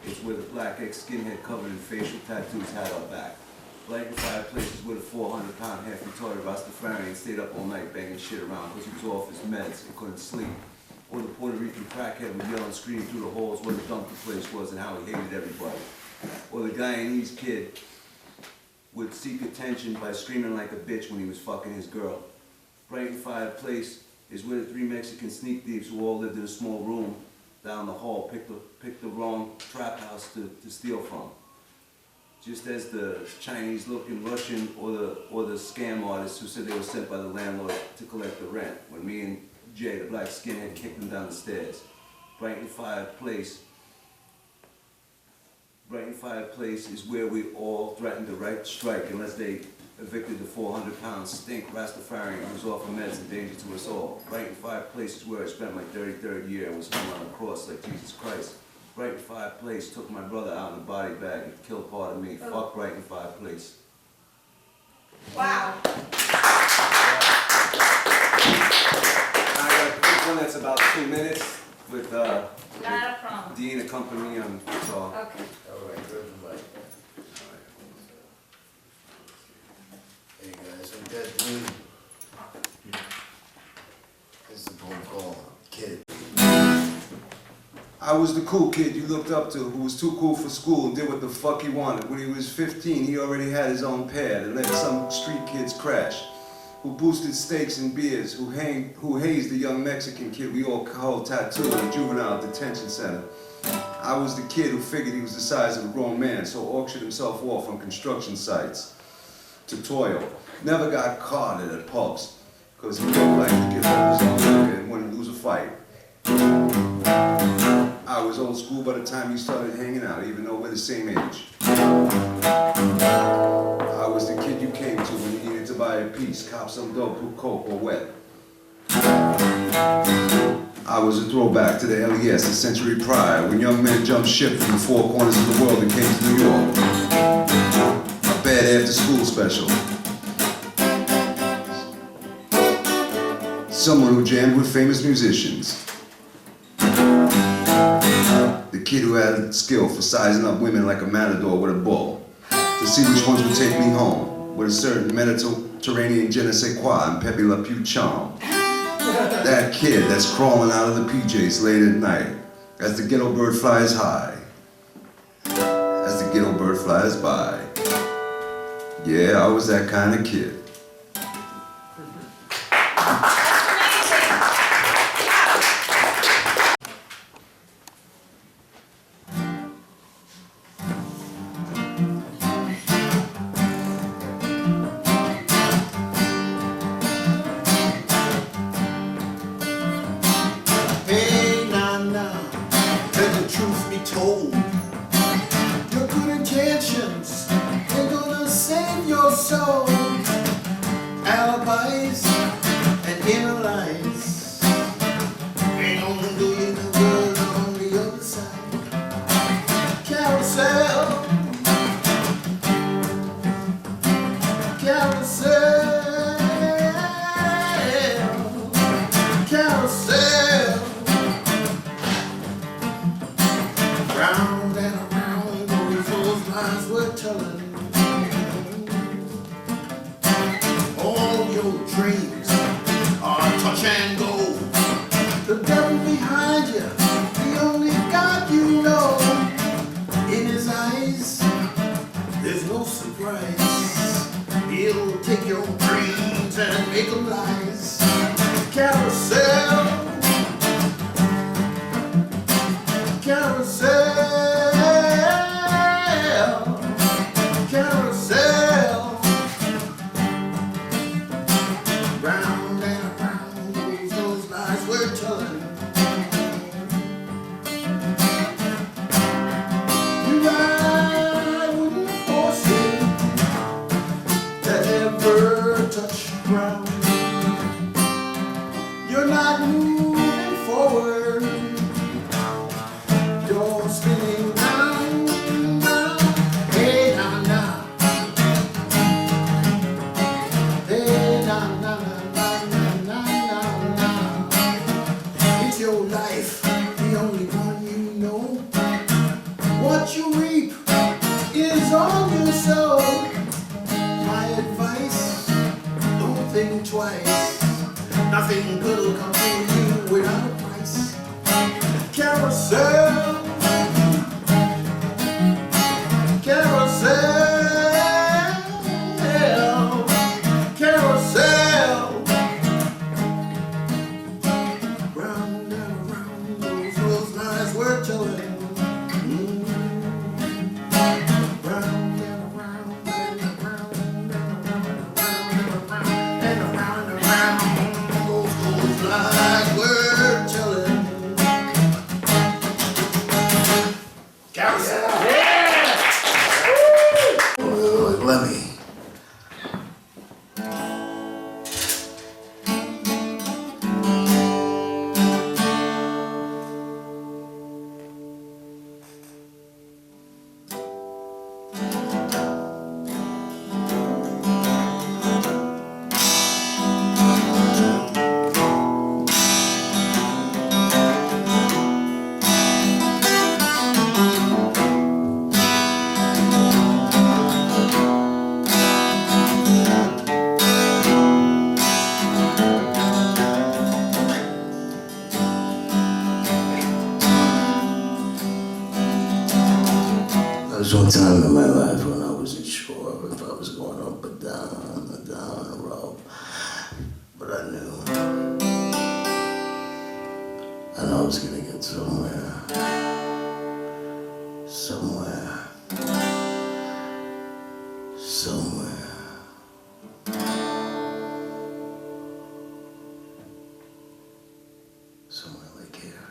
It's where the black ex-skinhead covered in facial tattoos had our back. Brighton Fireplace is where the 400-pound half-retarded Rastafarian stayed up all night banging shit around because he was off his meds and couldn't sleep. Or the Puerto Rican crackhead would yell and scream through the halls what a dump the place was and how he hated everybody. Or the Guyanese kid would seek attention by screaming like a bitch when he was fucking his girl. Brighton Fireplace is where the 3 Mexican sneak thieves who all lived in a small room down the hall picked the wrong trap house to steal from. Just as the Chinese-looking Russian or the scam artists who said they were sent by the landlord to collect the rent, when me and Jay, the black skinhead, kicked them down the stairs. Brighton Fireplace is where we all threatened to strike unless they evicted the 400-pound stink Rastafarian who was off of meds and danger to us all. Right in 5 places where I spent my 33rd year and was hung on a cross like Jesus Christ. Right in 5 places took my brother out in a body bag and killed part of me. Fuck right in 5 places. Wow. I got a quick one that's about 2 minutes with Not a problem. Dean accompanying me on guitar. Okay. Hey guys, I'm Dead Dean. This is a poem called Kid. I was the cool kid you looked up to who was too cool for school and did what the fuck he wanted. When he was 15, he already had his own pad and let some street kids crash. Who boosted steaks and beers, who hazed the young Mexican kid we all called Tattoo in a juvenile detention center. I was the kid who figured he was the size of a grown man, so auctioned himself off on construction sites to toil. Never got caught at pubs, because he looked like he could hold his own liquor and wouldn't lose a fight. I was old school by the time he started hanging out, even though we're the same age. I was the kid you came to when you needed to buy a piece, cop some dope, put coke or wet. I was a throwback to the LES a century prior, when young men jumped ship from the 4 corners of the world and came to New York. A bad after-school special. Someone who jammed with famous musicians. The kid who had skill for sizing up women like a matador with a bull, to see which ones would take me home, with a certain Mediterranean je ne sais quoi and Pepe Le Pew charm. That kid that's crawling out of the PJs late at night, as the ghetto bird flies high, as the ghetto bird flies by. Yeah, I was that kind of kid. Hey, now, let the truth be told. Your good intentions ain't gonna save your soul. Alibis and inner lies ain't gonna do you no good on the other side. Carousel, carousel, carousel. Round and around goes those lies we're telling. All your dreams are touch and go. The devil behind you, the only God you know. In his eyes, there's no surprise. He'll take your dreams and make them lies. Carousel, carousel, carousel. Round and around goes those lies we're telling. You I wouldn't force it to ever touch ground. You're not moving forward. You're spinning round, round. Hey, now, now. Hey, now, now, now, now, now, now. It's your life, the only one you know. What you reap is all you sow. My advice, don't think twice. Nothing good will come to you without a price. Carousel, carousel, carousel. Round and around goes those lies we're telling. Round and around and around and around and around and around goes those lies we're telling. point in my life when I wasn't sure if I was going up or down a road. But I knew I was gonna get somewhere. Somewhere. Somewhere like here.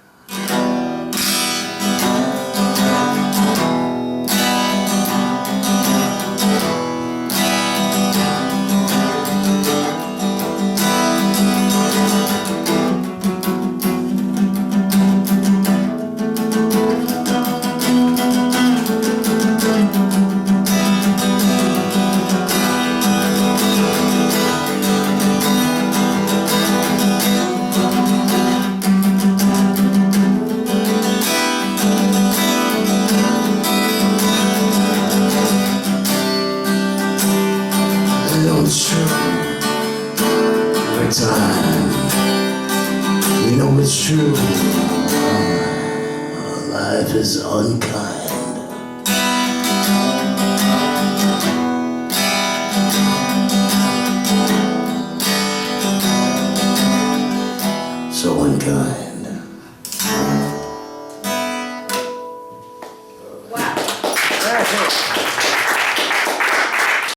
It's true, every time, you know it's true, life is unkind.